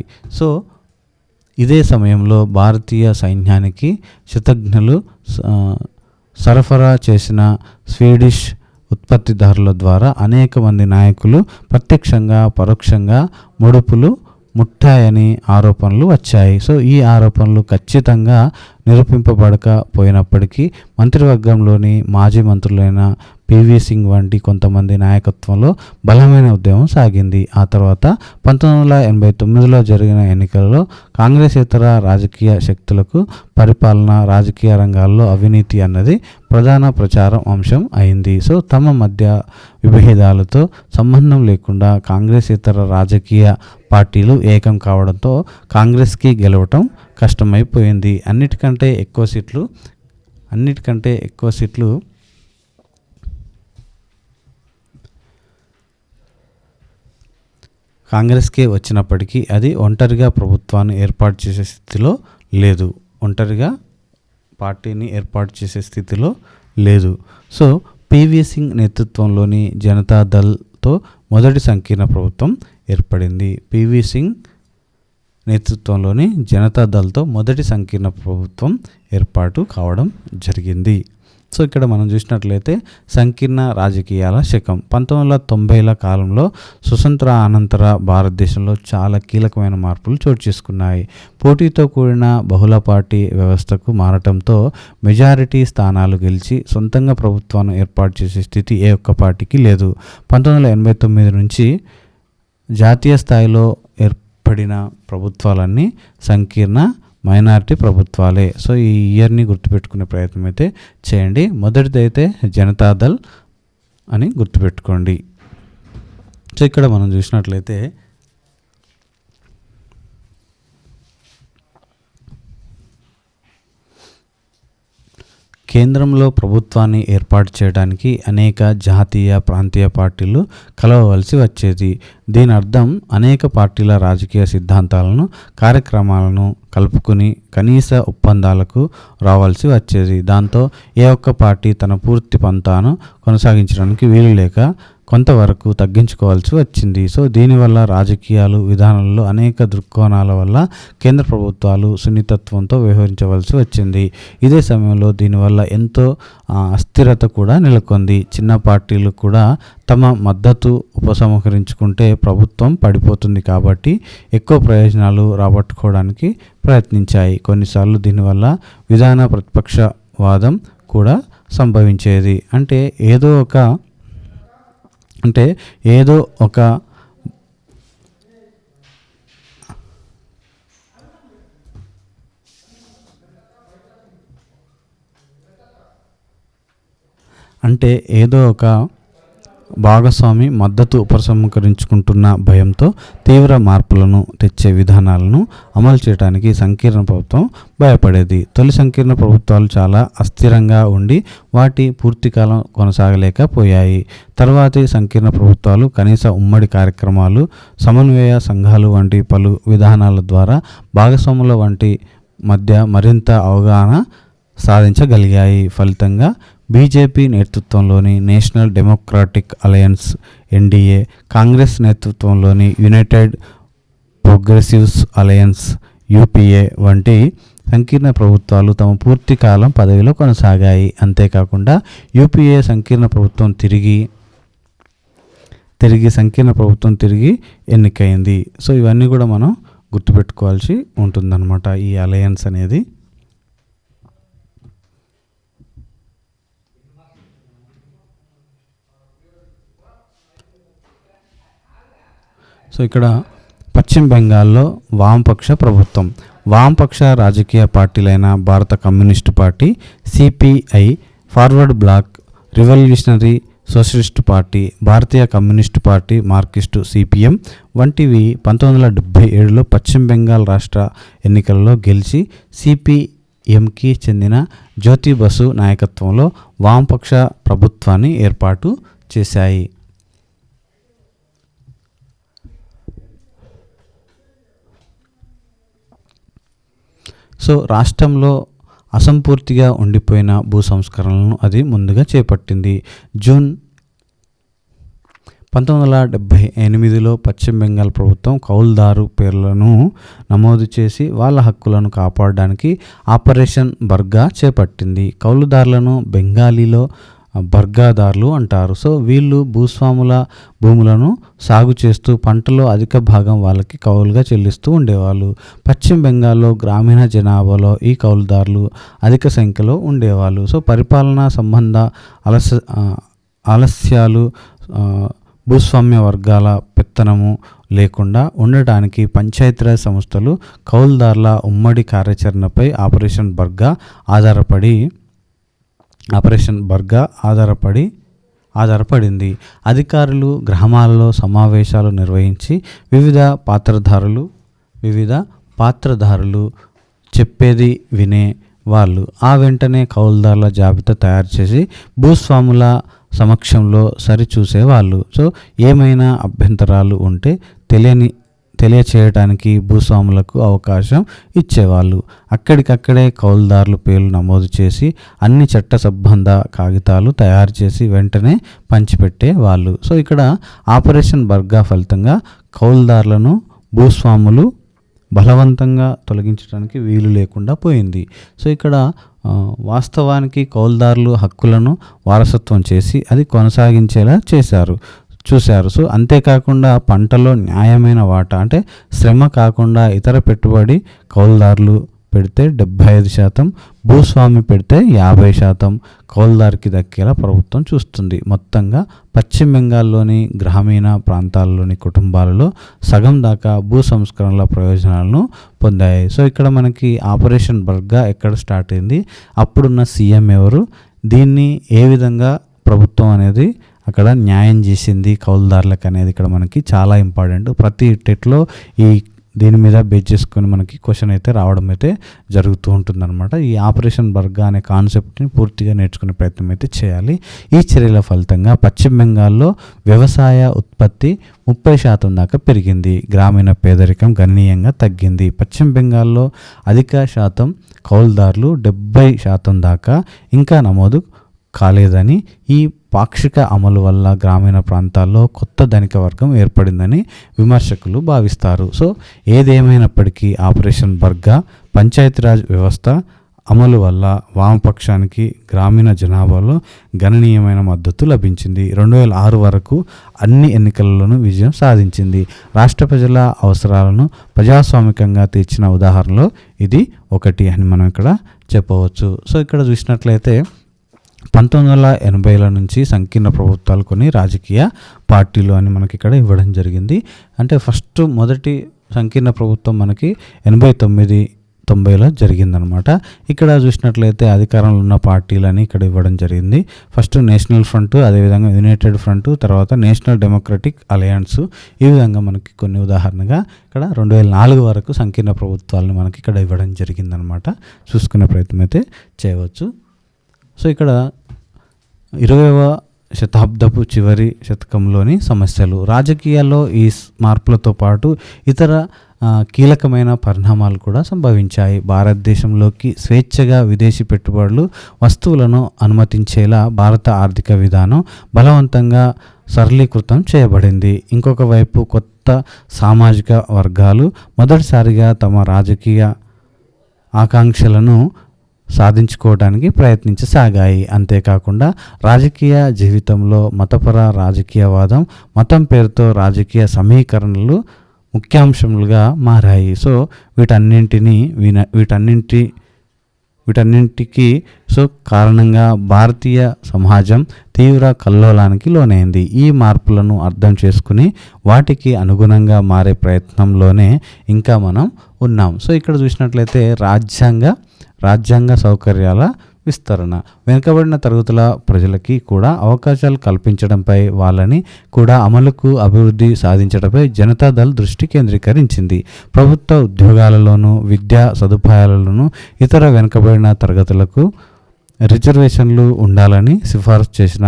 ఇదే సమయంలో భారతీయ సైన్యానికి శతఘ్నులు సరఫరా చేసిన స్వీడిష్ ఉత్పత్తిదారుల ద్వారా అనేక మంది నాయకులు ప్రత్యక్షంగా, పరోక్షంగా ముడుపులు ముట్టాయని ఆరోపణలు వచ్చాయి. ఈ ఆరోపణలు ఖచ్చితంగా నిరూపింపబడకపోయినప్పటికీ మంత్రివర్గంలోని మాజీ మంత్రులైన పివి సింగ్ వంటి కొంతమంది నాయకత్వంలో బలమైన ఉద్యమం సాగింది. ఆ తర్వాత 1989లో జరిగిన ఎన్నికలలో కాంగ్రెసేతర రాజకీయ శక్తులకు పరిపాలన, రాజకీయ రంగాల్లో అవినీతి అన్నది ప్రధాన ప్రచారం అంశం అయింది. తమ మధ్య విభేదాలతో సంబంధం లేకుండా కాంగ్రెసేతర రాజకీయ పార్టీలు ఏకం కావడంతో కాంగ్రెస్కి గెలవటం కష్టమైపోయింది. అన్నిటికంటే ఎక్కువ సీట్లు కాంగ్రెస్కే వచ్చినప్పటికీ అది ఒంటరిగా ప్రభుత్వాన్ని ఏర్పాటు చేసే స్థితిలో లేదు. పార్టీని ఏర్పాటు చేసే స్థితిలో లేదు. పివి సింగ్ నేతృత్వంలోని జనతాదళ్తో మొదటి సంకీర్ణ ప్రభుత్వం ఏర్పడింది. పివి సింగ్ నేతృత్వంలోని జనతాదళ్తో మొదటి సంకీర్ణ ప్రభుత్వం ఏర్పాటు కావడం జరిగింది. ఇక్కడ మనం చూసినట్లయితే సంకీర్ణ రాజకీయాల శకం 1990ల కాలంలో స్వతంత్ర అనంతర భారతదేశంలో చాలా కీలకమైన మార్పులు చోటు చేసుకున్నాయి. పోటీతో కూడిన బహుళ పార్టీ వ్యవస్థకు మారటంతో మెజారిటీ స్థానాలు గెలిచి సొంతంగా ప్రభుత్వాన్ని ఏర్పాటు చేసే స్థితి ఏ ఒక్క పార్టీకి లేదు. 1989 నుంచి జాతీయ స్థాయిలో ఏర్పడిన ప్రభుత్వాలన్నీ సంకీర్ణ మైనారిటీ ప్రభుత్వాలే. ఈ ఇయర్ని గుర్తుపెట్టుకునే ప్రయత్నం అయితే చేయండి. మొదటిదైతే జనతాదళ్ అని గుర్తుపెట్టుకోండి. ఇక్కడ మనం చూసినట్లయితే కేంద్రంలో ప్రభుత్వాన్ని ఏర్పాటు చేయడానికి అనేక జాతీయ, ప్రాంతీయ పార్టీలు కలవవలసి వచ్చేది. దీని అర్థం అనేక పార్టీల రాజకీయ సిద్ధాంతాలను, కార్యక్రమాలను కలుపుకుని కనీస ఒప్పందాలకు రావాల్సి వచ్చేది. దాంతో ఏ ఒక్క పార్టీ తన పూర్తి పంతాను కొనసాగించడానికి వీలు లేక కొంతవరకు తగ్గించుకోవాల్సి వచ్చింది. దీనివల్ల రాజకీయాలు, విధానాల్లో అనేక దృక్కోణాల వల్ల కేంద్ర ప్రభుత్వాలు సున్నితత్వంతో వ్యవహరించవలసి వచ్చింది. ఇదే సమయంలో దీనివల్ల ఎంతో అస్థిరత కూడా నెలకొంది. చిన్న పార్టీలు కూడా తమ మద్దతు ఉపసంహరించుకుంటే ప్రభుత్వం పడిపోతుంది కాబట్టి ఎక్కువ ప్రయోజనాలు రాబట్టుకోవడానికి ప్రయత్నించాయి. కొన్నిసార్లు దీనివల్ల విధాన ప్రతిపక్షవాదం కూడా సంభవించేది. అంటే ఏదో ఒక అంటే ఏదో ఒక భాగస్వామి మద్దతు ఉపసంహరించుకుంటున్న భయంతో తీవ్ర మార్పులను తెచ్చే విధానాలను అమలు చేయడానికి సంకీర్ణ ప్రభుత్వం భయపడేది. తొలి సంకీర్ణ ప్రభుత్వాలు చాలా అస్థిరంగా ఉండి వాటి పూర్తికాలం కొనసాగలేకపోయాయి. తర్వాతి సంకీర్ణ ప్రభుత్వాలు కనీస ఉమ్మడి కార్యక్రమాలు, సమన్వయ సంఘాలు వంటి పలు విధానాల ద్వారా భాగస్వాముల వంటి మధ్య మరింత అవగాహన సాధించగలిగాయి. ఫలితంగా బీజేపీ నేతృత్వంలోని national democratic alliance NDA, Congress నేతృత్వంలోని యునైటెడ్ ప్రోగ్రెసివ్స్ అలయన్స్ యూపీఏ వంటి సంకీర్ణ ప్రభుత్వాలు తమ పూర్తి కాలం పదవిలో కొనసాగాయి. అంతేకాకుండా యూపీఏ సంకీర్ణ ప్రభుత్వం తిరిగి ఎన్నికైంది. సో ఇవన్నీ కూడా మనం గుర్తుపెట్టుకోవాల్సి ఉంటుందన్నమాట ఈ అలయన్స్ అనేది. సో ఇక్కడ పశ్చిమ బెంగాల్లో వామపక్ష ప్రభుత్వం. వామపక్ష రాజకీయ పార్టీలైన భారత communist party, CPI, forward bloc, revolutionary socialist party, భారతీయ కమ్యూనిస్టు పార్టీ, మార్క్సిస్టు సిపిఎం వంటివి 1977లో పశ్చిమ బెంగాల్ రాష్ట్ర ఎన్నికలలో గెలిచి సిపిఎంకి చెందిన జ్యోతి బసు నాయకత్వంలో వామపక్ష ప్రభుత్వాన్ని ఏర్పాటు చేశాయి. సో రాష్ట్రంలో అసంపూర్తిగా ఉండిపోయిన భూ సంస్కరణలను అది ముందుగా చేపట్టింది. జూన్ 1978లో పశ్చిమ బెంగాల్ ప్రభుత్వం కౌలుదారు పేర్లను నమోదు చేసి వాళ్ళ హక్కులను కాపాడడానికి ఆపరేషన్ బర్గా చేపట్టింది. కౌలుదారులను బెంగాలీలో బర్గాదారులు అంటారు. సో వీళ్ళు భూస్వాముల భూములను సాగు చేస్తూ పంటలో అధిక భాగం వాళ్ళకి కౌలుగా చెల్లిస్తూ ఉండేవాళ్ళు. పశ్చిమ బెంగాల్లో గ్రామీణ జనాభాలో ఈ కౌలుదారులు అధిక సంఖ్యలో ఉండేవాళ్ళు. సో పరిపాలనా సంబంధ ఆలస్యాలు, భూస్వామ్య వర్గాల పెత్తనము లేకుండా ఉండటానికి పంచాయతీరాజ్ సంస్థలు కౌలుదారుల ఉమ్మడి కార్యాచరణపై ఆపరేషన్ బర్గా ఆధారపడింది. అధికారులు గ్రామాలలో సమావేశాలు నిర్వహించి వివిధ పాత్రధారులు చెప్పేది వినే వాళ్ళు ఆ వెంటనే కౌలుదారుల జాబితా తయారు చేసి భూస్వాముల సమక్షంలో సరిచూసేవాళ్ళు. సో ఏమైనా అభ్యంతరాలు ఉంటే తెలియచేయడానికి భూస్వాములకు అవకాశం ఇచ్చేవాళ్ళు. అక్కడికక్కడే కౌలుదారుల పేర్లు నమోదు చేసి అన్ని చట్టసంబంధ కాగితాలు తయారు చేసి వెంటనే పంచిపెట్టేవాళ్ళు. సో ఇక్కడ ఆపరేషన్ బర్గా ఫలితంగా కౌలుదారులను భూస్వాములు బలవంతంగా తొలగించడానికి వీలు లేకుండా పోయింది. సో ఇక్కడ వాస్తవానికి కౌలుదారులు హక్కులను వారసత్వం చేసి అది కొనసాగించేలా చూశారు. సో అంతేకాకుండా పంటలో న్యాయమైన వాటా అంటే శ్రమ కాకుండా ఇతర పెట్టుబడి కౌలుదారులు పెడితే 75%, భూస్వామి పెడితే 50% కౌలుదారికి దక్కేలా ప్రభుత్వం చూస్తుంది. మొత్తంగా పశ్చిమ బెంగాల్లోని గ్రామీణ ప్రాంతాల్లోని కుటుంబాలలో సగం దాకా భూ సంస్కరణల ప్రయోజనాలను పొందాయి. సో ఇక్కడ మనకి ఆపరేషన్ బర్గా ఎక్కడ స్టార్ట్ అయింది, అప్పుడున్న సీఎం ఎవరు, దీన్ని ఏ విధంగా ప్రభుత్వం అనేది అక్కడ న్యాయం చేసింది కౌలుదారులకు అనేది ఇక్కడ మనకి చాలా ఇంపార్టెంట్. ప్రతి టెట్లో దీని మీద బేస్ చేసుకొని మనకి క్వశ్చన్ అయితే రావడం అయితే జరుగుతూ ఉంటుందన్నమాట. ఈ ఆపరేషన్ బర్గా అనే కాన్సెప్ట్ని పూర్తిగా నేర్చుకునే ప్రయత్నం అయితే చేయాలి. ఈ చర్యల ఫలితంగా పశ్చిమ బెంగాల్లో వ్యవసాయ ఉత్పత్తి 30% దాకా పెరిగింది. గ్రామీణ పేదరికం గణనీయంగా తగ్గింది. పశ్చిమ బెంగాల్లో అధిక శాతం కౌలుదారులు 70% దాకా ఇంకా నమోదు కాలేదని, ఈ పాక్షిక అమలు వల్ల గ్రామీణ ప్రాంతాల్లో కొత్త ధనిక వర్గం ఏర్పడిందని విమర్శకులు భావిస్తారు. సో ఏదేమైనప్పటికీ ఆపరేషన్ బర్గా పంచాయతీరాజ్ వ్యవస్థ అమలు వల్ల వామపక్షానికి గ్రామీణ జనాభాలో గణనీయమైన మద్దతు లభించింది. 2006 వరకు అన్ని ఎన్నికలలోనూ విజయం సాధించింది. రాష్ట్ర ప్రజల అవసరాలను ప్రజాస్వామికంగా తీర్చిన ఉదాహరణలో ఇది ఒకటి అని మనం ఇక్కడ చెప్పవచ్చు. సో ఇక్కడ చూసినట్లయితే 1980ల నుంచి సంకీర్ణ ప్రభుత్వాలు కొన్ని రాజకీయ పార్టీలు అని మనకి ఇక్కడ ఇవ్వడం జరిగింది. అంటే మొదటి సంకీర్ణ ప్రభుత్వం మనకి 89 1990లో జరిగిందనమాట. ఇక్కడ చూసినట్లయితే అధికారంలో ఉన్న పార్టీలని ఇక్కడ ఇవ్వడం జరిగింది. ఫస్ట్ నేషనల్ ఫ్రంట్, అదేవిధంగా యునైటెడ్ ఫ్రంట్, తర్వాత నేషనల్ డెమోక్రటిక్ అలయన్స్. ఈ విధంగా మనకి కొన్ని ఉదాహరణగా ఇక్కడ 2004 వరకు సంకీర్ణ ప్రభుత్వాలను మనకి ఇక్కడ ఇవ్వడం జరిగిందనమాట. చూసుకునే ప్రయత్నం అయితే చేయవచ్చు. సో ఇక్కడ 20వ శతాబ్దపు చివరి శతకంలోని సమస్యలు. రాజకీయాల్లో ఈ మార్పులతో పాటు ఇతర కీలకమైన పరిణామాలు కూడా సంభవించాయి. భారతదేశంలోకి స్వేచ్ఛగా విదేశీ పెట్టుబడులు, వస్తువులను అనుమతించేలా భారత ఆర్థిక విధానం బలవంతంగా సరళీకృతం చేయబడింది. ఇంకొక వైపు కొత్త సామాజిక వర్గాలు మొదటిసారిగా తమ రాజకీయ ఆకాంక్షలను సాధించుకోవడానికి ప్రయత్నించసాగాయి. అంతేకాకుండా రాజకీయ జీవితంలో మతపర రాజకీయవాదం, మతం పేరుతో రాజకీయ సమీకరణలు ముఖ్యాంశములుగా మారాయి. సో వీటన్నింటికి కారణంగా భారతీయ సమాజం తీవ్ర కల్లోలానికి లోనైంది. ఈ మార్పులను అర్థం చేసుకుని వాటికి అనుగుణంగా మారే ప్రయత్నంలోనే ఇంకా మనం ఉన్నాం. సో ఇక్కడ చూసినట్లయితే రాజ్యాంగ సౌకర్యాల విస్తరణ. వెనుకబడిన తరగతుల ప్రజలకి కూడా అవకాశాలు కల్పించడంపై, వాళ్ళని కూడా అమలుకు, అభివృద్ధి సాధించడంపై జనతాదళ్ దృష్టి కేంద్రీకరించింది. ప్రభుత్వ ఉద్యోగాలలోనూ, విద్యా సదుపాయాలలోనూ ఇతర వెనుకబడిన తరగతులకు రిజర్వేషన్లు ఉండాలని సిఫారసు చేసిన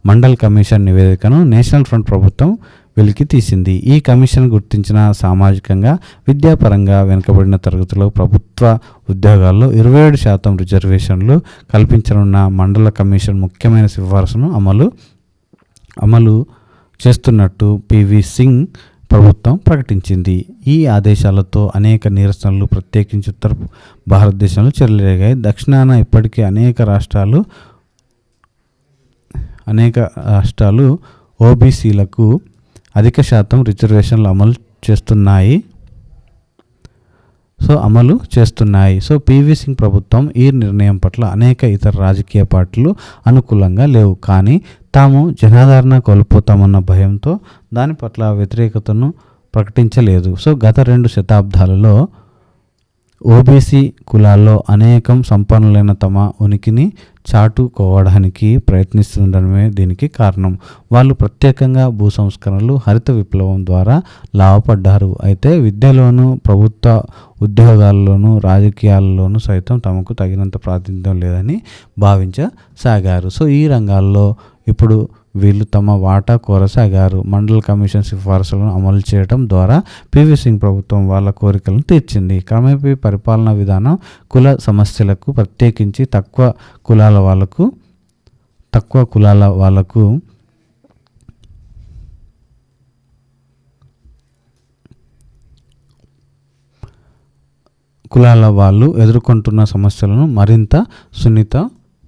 మండల్ కమిషన్ నివేదికను నేషనల్ ఫ్రంట్ ప్రభుత్వం వెలికి తీసింది. ఈ కమిషన్ గుర్తించిన సామాజికంగా, విద్యాపరంగా వెనుకబడిన తరగతులు ప్రభుత్వ ఉద్యోగాల్లో 27% రిజర్వేషన్లు కల్పించనున్న మండల కమిషన్ ముఖ్యమైన సిఫారసును అమలు చేస్తున్నట్టు పివి సింగ్ ప్రభుత్వం ప్రకటించింది. ఈ ఆదేశాలతో అనేక నిరసనలు ప్రత్యేకించి ఉత్తర భారతదేశంలో చెలరేగాయి. దక్షిణాన ఇప్పటికీ అనేక రాష్ట్రాలు ఓబీసీలకు అధిక శాతం రిజర్వేషన్లు అమలు చేస్తున్నాయి. సో పివి సింగ్ ప్రభుత్వం ఈ నిర్ణయం పట్ల అనేక ఇతర రాజకీయ పార్టీలు అనుకూలంగా లేవు. కానీ తాము జనాదరణ కోల్పోతామన్న భయంతో దాని పట్ల వ్యతిరేకతను ప్రకటించలేదు. సో గత 2 శతాబ్దాలలో ఓబీసీ కులాల్లో అనేకం సంపన్నులైన తమ ఉనికిని చాటుకోవడానికి ప్రయత్నిస్తుండడమే దీనికి కారణం. వాళ్ళు ప్రత్యేకంగా భూ సంస్కరణలు, హరిత విప్లవం ద్వారా లాభపడ్డారు. అయితే విద్యలోనూ, ప్రభుత్వ ఉద్యోగాల్లోనూ, రాజకీయాల్లోనూ సైతం తమకు తగినంత ప్రాతినిధ్యం లేదని భావించసాగారు. సో ఈ రంగాల్లో ఇప్పుడు వీళ్ళు తమ వాటా కోరసాగారు. మండల్ కమిషన్ సిఫార్సులను అమలు చేయడం ద్వారా పివి సింగ్ ప్రభుత్వం వాళ్ళ కోరికలను తీర్చింది. క్రమేపీ పరిపాలనా విధానం కుల సమస్యలకు, ప్రత్యేకించి తక్కువ కులాల వాళ్ళు ఎదుర్కొంటున్న సమస్యలను మరింత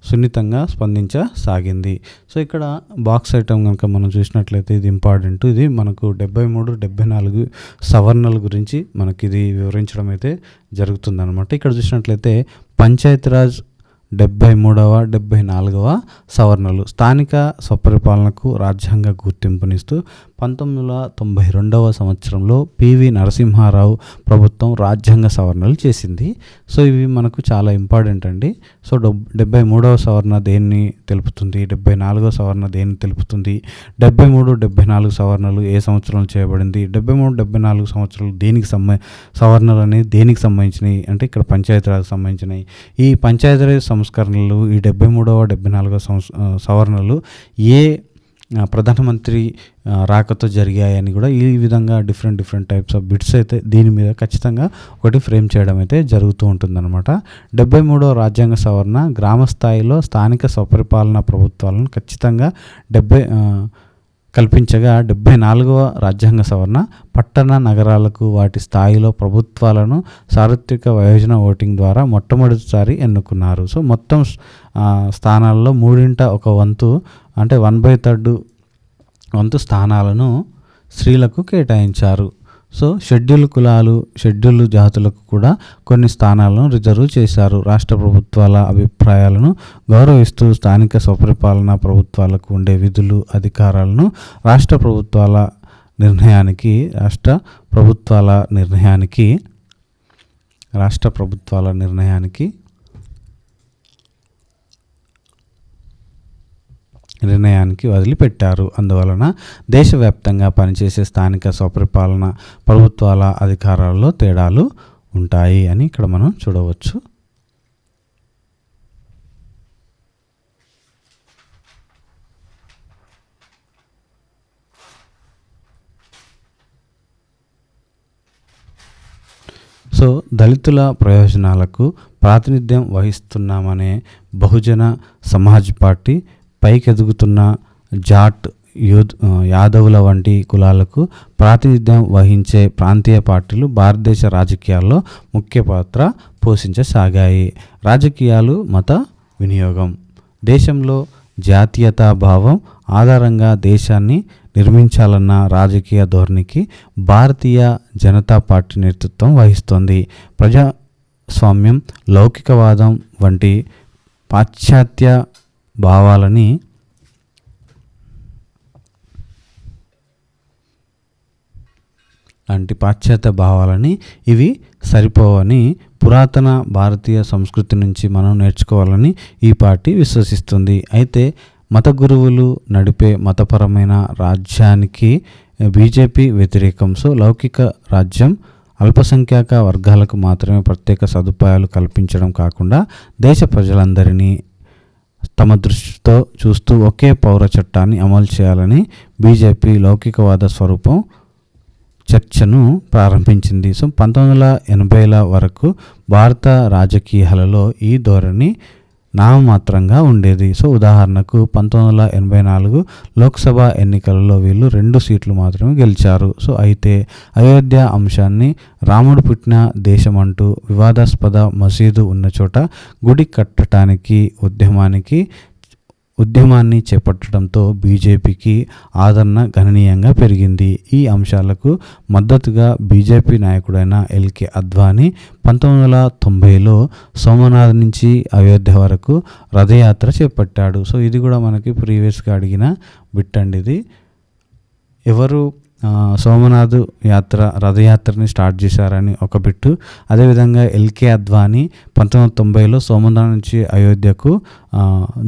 సున్నితంగా స్పందించసాగింది. సో ఇక్కడ బాక్స్ ఐటమ్ కనుక మనం చూసినట్లయితే ఇది ఇంపార్టెంట్. ఇది మనకు 73, 74 సవర్ణల గురించి మనకి ఇది వివరించడం అయితే జరుగుతుందన్నమాట. ఇక్కడ చూసినట్లయితే పంచాయతీరాజ్ 73వ, 74వ సవర్ణలు స్థానిక స్వపరిపాలనకు రాజ్యాంగ గుర్తింపునిస్తూ 1992వ సంవత్సరంలో పివి నరసింహారావు ప్రభుత్వం రాజ్యాంగ సవరణలు చేసింది. సో ఇవి మనకు చాలా ఇంపార్టెంట్ అండి. సో 73వ సవరణ దేన్ని తెలుపుతుంది, 74వ సవరణ దేన్ని తెలుపుతుంది, 73, 74 సవరణలు ఏ సంవత్సరంలో చేయబడింది, 73, 74 సంవత్సరాలు సవరణలు అనేది దేనికి సంబంధించినవి అంటే ఇక్కడ పంచాయతీరాజ్కి సంబంధించినవి. ఈ పంచాయతీరాజ్ సంస్కరణలు, ఈ 73వ, 74వ సవరణలు ఏ ప్రధానమంత్రి రాకతో జరిగాయని కూడా ఈ విధంగా డిఫరెంట్ టైప్స్ ఆఫ్ బిట్స్ అయితే దీని మీద ఖచ్చితంగా ఒకటి ఫ్రేమ్ చేయడం అయితే జరుగుతూ ఉంటుందన్నమాట. 73వ రాజ్యాంగ సవరణ గ్రామ స్థాయిలో స్థానిక స్వపరిపాలన ప్రభుత్వాలను ఖచ్చితంగా కల్పించగా, 74వ రాజ్యాంగ సవరణ పట్టణ నగరాలకు వాటి స్థాయిలో ప్రభుత్వాలను సార్వత్రిక వయోజన ఓటింగ్ ద్వారా మొట్టమొదటిసారి ఎన్నుకున్నారు. సో మొత్తం స్థానాల్లో 1/3 అంటే 1/3 వంతు స్థానాలను స్త్రీలకు కేటాయించారు. సో షెడ్యూల్ కులాలు, షెడ్యూల్ జాతులకు కూడా కొన్ని స్థానాలను రిజర్వ్ చేశారు. రాష్ట్ర ప్రభుత్వాల అభిప్రాయాలను గౌరవిస్తూ స్థానిక స్వపరిపాలన ప్రభుత్వాలకు ఉండే విధులు, అధికారాలను రాష్ట్ర ప్రభుత్వాల నిర్ణయానికి రాష్ట్ర ప్రభుత్వాల నిర్ణయానికి వదిలిపెట్టారు. అందువలన దేశవ్యాప్తంగా పనిచేసే స్థానిక స్వపరిపాలన ప్రభుత్వాల అధికారాల్లో తేడాలు ఉంటాయి అని ఇక్కడ మనం చూడవచ్చు. సో దళితుల ప్రయోజనాలకు ప్రాతినిధ్యం వహిస్తున్నామనే బహుజన సమాజ్ పార్టీ, పైకెదుగుతున్న జాట్, యాదవుల వంటి కులాలకు ప్రాతినిధ్యం వహించే ప్రాంతీయ పార్టీలు భారతదేశ రాజకీయాల్లో ముఖ్య పాత్ర పోషించసాగాయి. రాజకీయాలు, మత వినియోగం. దేశంలో జాతీయతా భావం ఆధారంగా దేశాన్ని నిర్మించాలన్న రాజకీయ ధోరణికి భారతీయ జనతా పార్టీ నేతృత్వం వహిస్తోంది. ప్రజాస్వామ్యం, లౌకికవాదం వంటి పాశ్చాత్య భావాలని ఇవి సరిపోవని, పురాతన భారతీయ సంస్కృతి నుంచి మనం నేర్చుకోవాలని ఈ పార్టీ విశ్వసిస్తుంది. అయితే మత గురువులు నడిపే మతపరమైన రాజ్యానికి బీజేపీ వ్యతిరేకం. సో లౌకిక రాజ్యం అల్పసంఖ్యాక వర్గాలకు మాత్రమే ప్రత్యేక సదుపాయాలు కల్పించడం కాకుండా దేశ ప్రజలందరినీ తమ దృష్టితో చూస్తూ ఒకే పౌర చట్టాన్ని అమలు చేయాలని బీజేపీ లౌకికవాద స్వరూపం చర్చను ప్రారంభించింది. సో 1980ల వరకు భారత రాజకీయాలలో ఈ ధోరణి నామమాత్రంగా ఉండేది. సో ఉదాహరణకు 1984 లోక్సభ ఎన్నికలలో వీళ్ళు 2 సీట్లు మాత్రమే గెలిచారు. సో అయితే అయోధ్య అంశాన్ని రాముడు పుట్టిన దేశం అంటూ వివాదాస్పద మసీదు ఉన్న చోట గుడి కట్టడానికి ఉద్యమాన్ని చేపట్టడంతో బీజేపీకి ఆదరణ గణనీయంగా పెరిగింది. ఈ అంశాలకు మద్దతుగా బీజేపీ నాయకుడైన ఎల్కే అద్వానీ 1990లో సోమనాథ్ నుంచి అయోధ్య వరకు రథయాత్ర చేపట్టాడు. సో ఇది కూడా మనకి ప్రీవియస్గా అడిగిన బిట్ అండి. ఇది ఎవరు సోమనాథ్ రథయాత్రని స్టార్ట్ చేశారని ఒక బిట్టు. అదేవిధంగా ఎల్కే అద్వానీ 1990లో సోమనాథ్ నుంచి అయోధ్యకు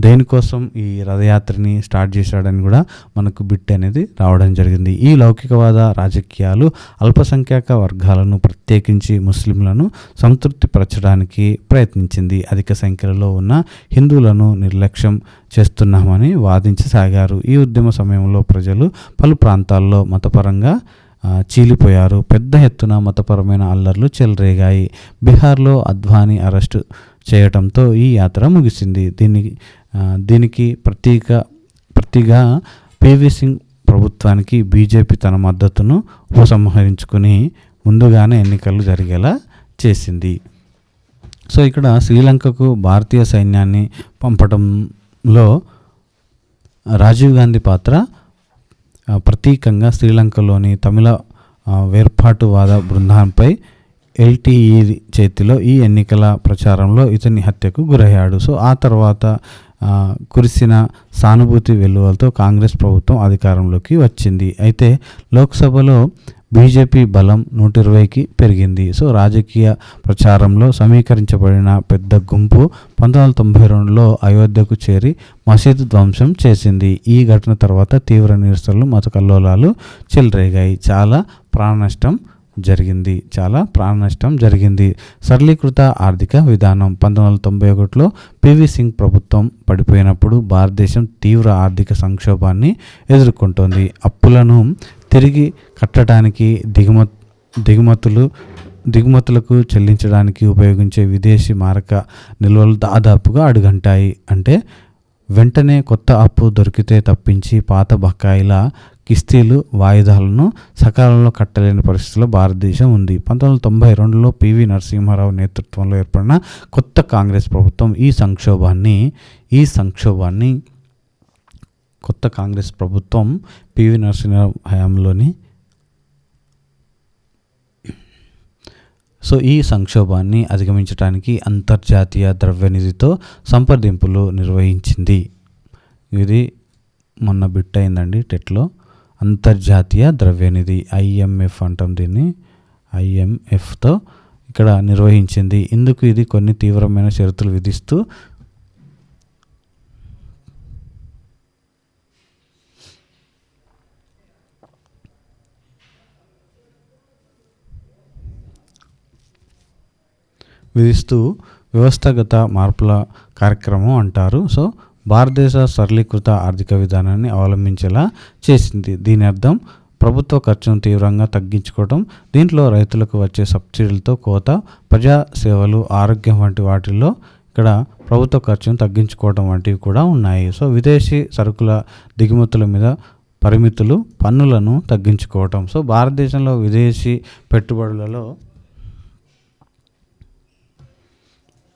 దేనికోసం ఈ రథయాత్రని స్టార్ట్ చేశాడని కూడా మనకు బిట్ అనేది రావడం జరిగింది. ఈ లౌకికవాద రాజకీయాలు అల్పసంఖ్యాక వర్గాలను, ప్రత్యేకించి ముస్లింలను సంతృప్తిపరచడానికి ప్రయత్నించింది. అధిక సంఖ్యలో ఉన్న హిందువులను నిర్లక్ష్యం చేస్తున్నామని వాదించసాగారు. ఈ ఉద్యమ సమయంలో ప్రజలు పలు ప్రాంతాల్లో మతపరంగా చీలిపోయారు. పెద్ద ఎత్తున మతపరమైన అల్లర్లు చెలరేగాయి. బీహార్లో అద్వానీ అరెస్టు చేయటంతో ఈ యాత్ర ముగిసింది. దీనికి ప్రతిగా పివి సింగ్ ప్రభుత్వానికి బీజేపీ తన మద్దతును ఉపసంహరించుకుని ముందుగానే ఎన్నికలు జరిగేలా చేసింది. సో ఇక్కడ శ్రీలంకకు భారతీయ సైన్యాన్ని పంపడంలో రాజీవ్ గాంధీ పాత్ర ప్రతీకంగా శ్రీలంకలోని తమిళ వేర్పాటువాద బృందంపై ఎల్టీఈ చేతిలో ఈ ఎన్నికల ప్రచారంలో ఇతని హత్యకు గురయ్యాడు. సో ఆ తర్వాత కురిసిన సానుభూతి వెల్లువలతో కాంగ్రెస్ ప్రభుత్వం అధికారంలోకి వచ్చింది. అయితే లోక్సభలో బీజేపీ బలం 120కి పెరిగింది. సో రాజకీయ ప్రచారంలో సమీకరించబడిన పెద్ద గుంపు 1992లో అయోధ్యకు చేరి మసీదు ధ్వంసం చేసింది. ఈ ఘటన తర్వాత తీవ్ర నిరసనలు, మత కల్లోలాలు చెలరేగాయి. చాలా ప్రాణ నష్టం జరిగింది. సరళీకృత ఆర్థిక విధానం. 1991లో పివి సింగ్ ప్రభుత్వం పడిపోయినప్పుడు భారతదేశం తీవ్ర ఆర్థిక సంక్షోభాన్ని ఎదుర్కొంటోంది. అప్పులను తిరిగి కట్టడానికి దిగుమతులకు చెల్లించడానికి ఉపయోగించే విదేశీ మారక నిల్వలు దాదాపుగా అడుగంటాయి. అంటే వెంటనే కొత్త అప్పు దొరికితే తప్పించి పాత బకాయిల కిస్తీలు, వాయిదాలను సకాలంలో కట్టలేని పరిస్థితిలో భారతదేశం ఉంది. 1992లో పివి నరసింహారావు నేతృత్వంలో ఏర్పడిన కొత్త కాంగ్రెస్ ప్రభుత్వం కొత్త కాంగ్రెస్ ప్రభుత్వం పివి నరసింహారావు హయాంలోని ఈ సంక్షోభాన్ని అధిగమించడానికి అంతర్జాతీయ ద్రవ్యనిధితో సంప్రదింపులు నిర్వహించింది. ఇది మొన్న బిట్ అయిందండి టెట్లో. అంతర్జాతీయ ద్రవ్యనిధి IMF అంటాం దీన్ని. IMFతో ఇక్కడ నిర్వహించింది. ఇందుకు ఇది కొన్ని తీవ్రమైన షరతులు విధిస్తూ వ్యవస్థాగత మార్పుల కార్యక్రమం అంటారు. సో భారతదేశ సరళీకృత ఆర్థిక విధానాన్ని అవలంబించేలా చేసింది. దీని అర్థం ప్రభుత్వ ఖర్చును తీవ్రంగా తగ్గించుకోవడం, దీంట్లో రైతులకు వచ్చే సబ్సిడీలతో కోత, ప్రజా సేవలు, ఆరోగ్యం వంటి వాటిల్లో ఇక్కడ ప్రభుత్వ ఖర్చును తగ్గించుకోవడం వంటివి కూడా ఉన్నాయి. సో విదేశీ సరుకుల దిగుమతుల మీద పరిమితులు, పన్నులను తగ్గించుకోవటం. సో భారతదేశంలో విదేశీ పెట్టుబడులలో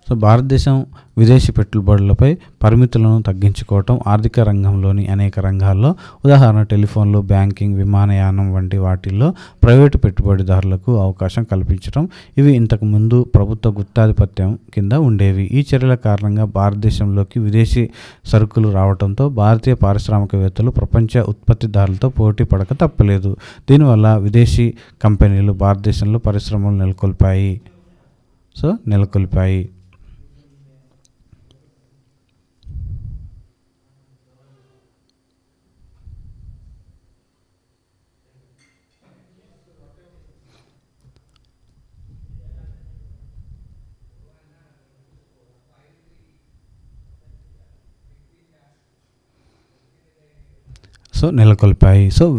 భారతదేశం విదేశీ పెట్టుబడులపై పరిమితులను తగ్గించుకోవటం, ఆర్థిక రంగంలోని అనేక రంగాల్లో, ఉదాహరణ టెలిఫోన్లు, బ్యాంకింగ్, విమానయానం వంటి వాటిల్లో ప్రైవేటు పెట్టుబడిదారులకు అవకాశం కల్పించడం, ఇవి ఇంతకుముందు ప్రభుత్వ గుత్తాధిపత్యం కింద ఉండేవి. ఈ చర్యల కారణంగా భారతదేశంలోకి విదేశీ సరుకులు రావడంతో భారతీయ పారిశ్రామికవేత్తలు ప్రపంచ ఉత్పత్తిదారులతో పోటీ పడక తప్పలేదు. దీనివల్ల విదేశీ కంపెనీలు భారతదేశంలో పరిశ్రమలు నెలకొల్పాయి.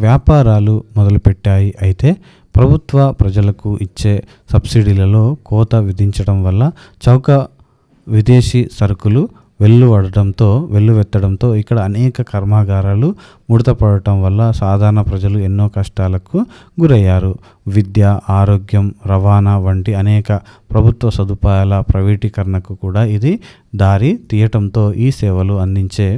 వ్యాపారాలు మొదలుపెట్టాయి. అయితే ప్రభుత్వ ప్రజలకు ఇచ్చే సబ్సిడీలలో కోత విధించడం వల్ల చౌక విదేశీ సరుకులు వెల్లువెత్తడంతో ఇక్కడ అనేక కర్మాగారాలు ముడతపడటం వల్ల సాధారణ ప్రజలు ఎన్నో కష్టాలకు గురయ్యారు. విద్య, ఆరోగ్యం, రవాణా వంటి అనేక ప్రభుత్వ సదుపాయాల ప్రైవేటీకరణకు కూడా ఇది దారి తీయటంతో ఈ సేవలు అందించే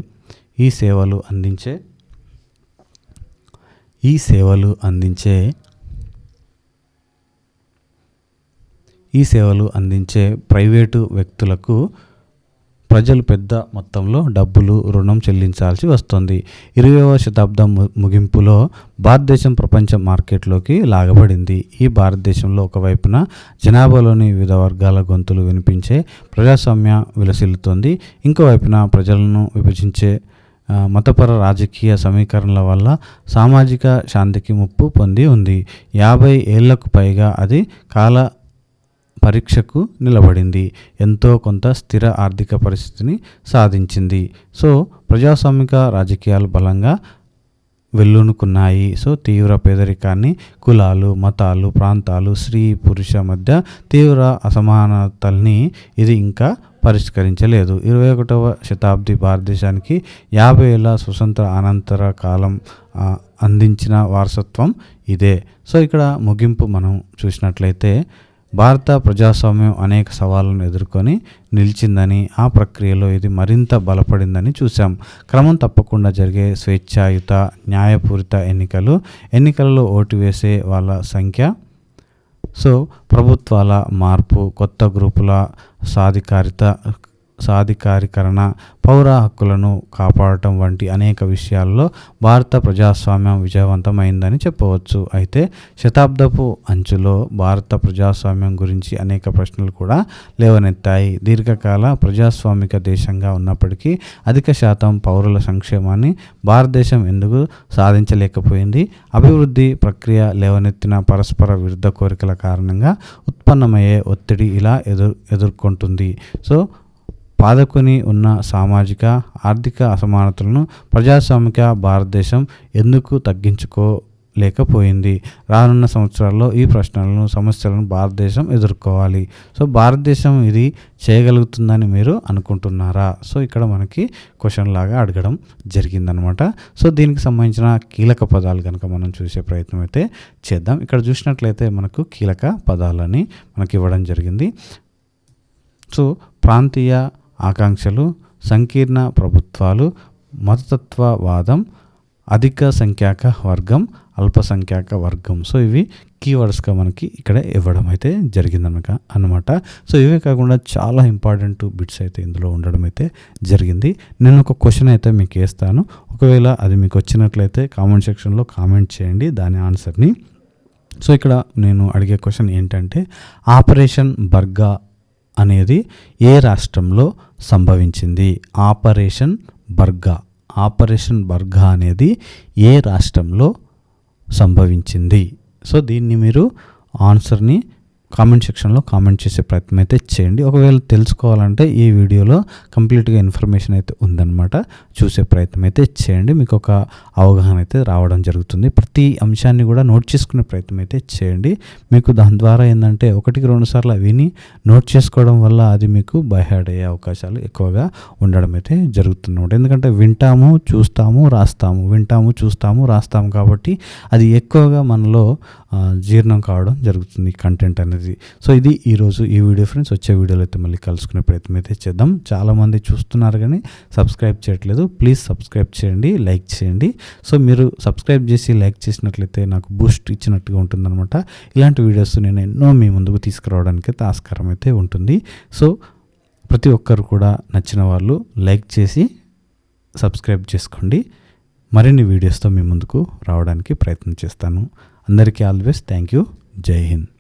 ప్రైవేటు వ్యక్తులకు ప్రజలు పెద్ద మొత్తంలో రుణం చెల్లించాల్సి వస్తుంది. 20వ శతాబ్దం ముగింపులో భారతదేశం ప్రపంచ మార్కెట్లోకి లాగబడింది. ఈ భారతదేశంలో ఒకవైపున జనాభాలోని వివిధ వర్గాల గొంతులు వినిపించే ప్రజాస్వామ్య విలసిల్లుతోంది. ఇంకోవైపున ప్రజలను విభజించే మతపర రాజకీయ సమీకరణల వల్ల సామాజిక శాంతికి ముప్పు పొంది ఉంది. 50 ఏళ్లకు పైగా అది కాల పరీక్షకు నిలబడింది. ఎంతో కొంత స్థిర ఆర్థిక పరిస్థితిని సాధించింది. ప్రజాస్వామిక రాజకీయాలు బలంగా వెల్లునుకున్నాయి. తీవ్ర పేదరికాన్ని, కులాలు, మతాలు, ప్రాంతాలు, స్త్రీ పురుష మధ్య తీవ్ర అసమానతల్ని ఇది ఇంకా పరిష్కరించలేదు. 21వ శతాబ్ది భారతదేశానికి 50 ఏళ్ల స్వతంత్ర అనంతర కాలం అందించిన వారసత్వం ఇదే. ఇక్కడ ముగింపు మనం చూసినట్లయితే భారత ప్రజాస్వామ్యం అనేక సవాళ్లను ఎదుర్కొని నిలిచిందని, ఆ ప్రక్రియలో ఇది మరింత బలపడిందని చూసాం. క్రమం తప్పకుండా జరిగే స్వేచ్ఛాయుత, న్యాయపూరిత ఎన్నికలలో ఓటు వేసే వాళ్ళ సంఖ్య, ప్రభుత్వాల మార్పు, కొత్త గ్రూపుల సాధికారీకరణ, పౌర హక్కులను కాపాడటం వంటి అనేక విషయాల్లో భారత ప్రజాస్వామ్యం విజయవంతమైందని చెప్పవచ్చు. అయితే శతాబ్దపు అంచులో భారత ప్రజాస్వామ్యం గురించి అనేక ప్రశ్నలు కూడా లేవనెత్తాయి. దీర్ఘకాల ప్రజాస్వామిక దేశంగా ఉన్నప్పటికీ అధిక శాతం పౌరుల సంక్షేమాన్ని భారతదేశం ఎందుకు సాధించలేకపోయింది? అభివృద్ధి ప్రక్రియ లేవనెత్తిన పరస్పర విరుద్ధ కోరికల కారణంగా ఉత్పన్నమయ్యే ఒత్తిడి ఇలా ఎదుర్కొంటుంది. పాదకొని ఉన్న సామాజిక, ఆర్థిక అసమానతలను ప్రజాస్వామిక భారతదేశం ఎందుకు తగ్గించుకోలేకపోయింది? రానున్న సంవత్సరాల్లో ఈ సమస్యలను భారతదేశం ఎదుర్కోవాలి. భారతదేశం ఇది చేయగలుగుతుందని మీరు అనుకుంటున్నారా? ఇక్కడ మనకి క్వశ్చన్ లాగా అడగడం జరిగిందనమాట. దీనికి సంబంధించిన కీలక పదాలు కనుక మనం చూసే ప్రయత్నం అయితే చేద్దాం. ఇక్కడ చూసినట్లయితే మనకు కీలక పదాలని మనకి ఇవ్వడం జరిగింది. ప్రాంతీయ ఆకాంక్షలు, సంకీర్ణ ప్రభుత్వాలు, మతతత్వవాదం, అధిక సంఖ్యాక వర్గం, అల్పసంఖ్యాక వర్గం. ఇవి కీవర్డ్స్గా మనకి ఇక్కడ ఇవ్వడం అయితే జరిగిందన్నమాట. ఇవే కాకుండా చాలా ఇంపార్టెంట్ బిట్స్ అయితే ఇందులో ఉండడం అయితే జరిగింది. నేను ఒక క్వశ్చన్ అయితే మీకు వేస్తాను. ఒకవేళ అది మీకు వచ్చినట్లయితే కామెంట్ సెక్షన్లో కామెంట్ చేయండి దాని ఆన్సర్ని. సో ఇక్కడ నేను అడిగే క్వశ్చన్ ఏంటంటే ఆపరేషన్ బర్గా అనేది ఏ రాష్ట్రంలో సంభవించింది? ఆపరేషన్ బర్గా అనేది ఏ రాష్ట్రంలో సంభవించింది? సో దీన్ని మీరు ఆన్సర్ని కామెంట్ సెక్షన్లో కామెంట్ చేసే ప్రయత్నం అయితే చేయండి. ఒకవేళ తెలుసుకోవాలంటే ఈ వీడియోలో కంప్లీట్గా ఇన్ఫర్మేషన్ అయితే ఉందన్నమాట, చూసే ప్రయత్నం అయితే చేయండి. మీకు ఒక అవగాహన అయితే రావడం జరుగుతుంది. ప్రతి అంశాన్ని కూడా నోట్ చేసుకునే ప్రయత్నం అయితే చేయండి. మీకు దాని ద్వారా ఏంటంటే 1-2 సార్లు విని నోట్ చేసుకోవడం వల్ల అది మీకు బైహార్డ్ అయ్యే అవకాశాలు ఎక్కువగా ఉండడం అయితే జరుగుతుందన్నమాట. ఎందుకంటే వింటాము, చూస్తాము, రాస్తాము కాబట్టి అది ఎక్కువగా మనలో జీర్ణం కావడం జరుగుతుంది కంటెంట్ అనేది. సో ఇది ఈరోజు ఈ వీడియో ఫ్రెండ్స్. వచ్చే వీడియోలో అయితే మళ్ళీ కలుసుకునే ప్రయత్నం అయితే చేద్దాం. చాలామంది చూస్తున్నారు కానీ సబ్స్క్రైబ్ చేయట్లేదు. ప్లీజ్ సబ్స్క్రైబ్ చేయండి, లైక్ చేయండి. సో మీరు సబ్స్క్రైబ్ చేసి లైక్ చేసినట్లయితే నాకు బూస్ట్ ఇచ్చినట్టుగా ఉంటుందన్నమాట. ఇలాంటి వీడియోస్ నేను ఎన్నో మీ ముందుకు తీసుకురావడానికి అయితే ఆస్కారం అయితే ఉంటుంది. సో ప్రతి ఒక్కరు కూడా నచ్చిన వాళ్ళు లైక్ చేసి సబ్స్క్రైబ్ చేసుకోండి. మరిన్ని వీడియోస్తో మీ ముందుకు రావడానికి ప్రయత్నం చేస్తాను. అందరికీ all the best. Thank you. జై హింద్.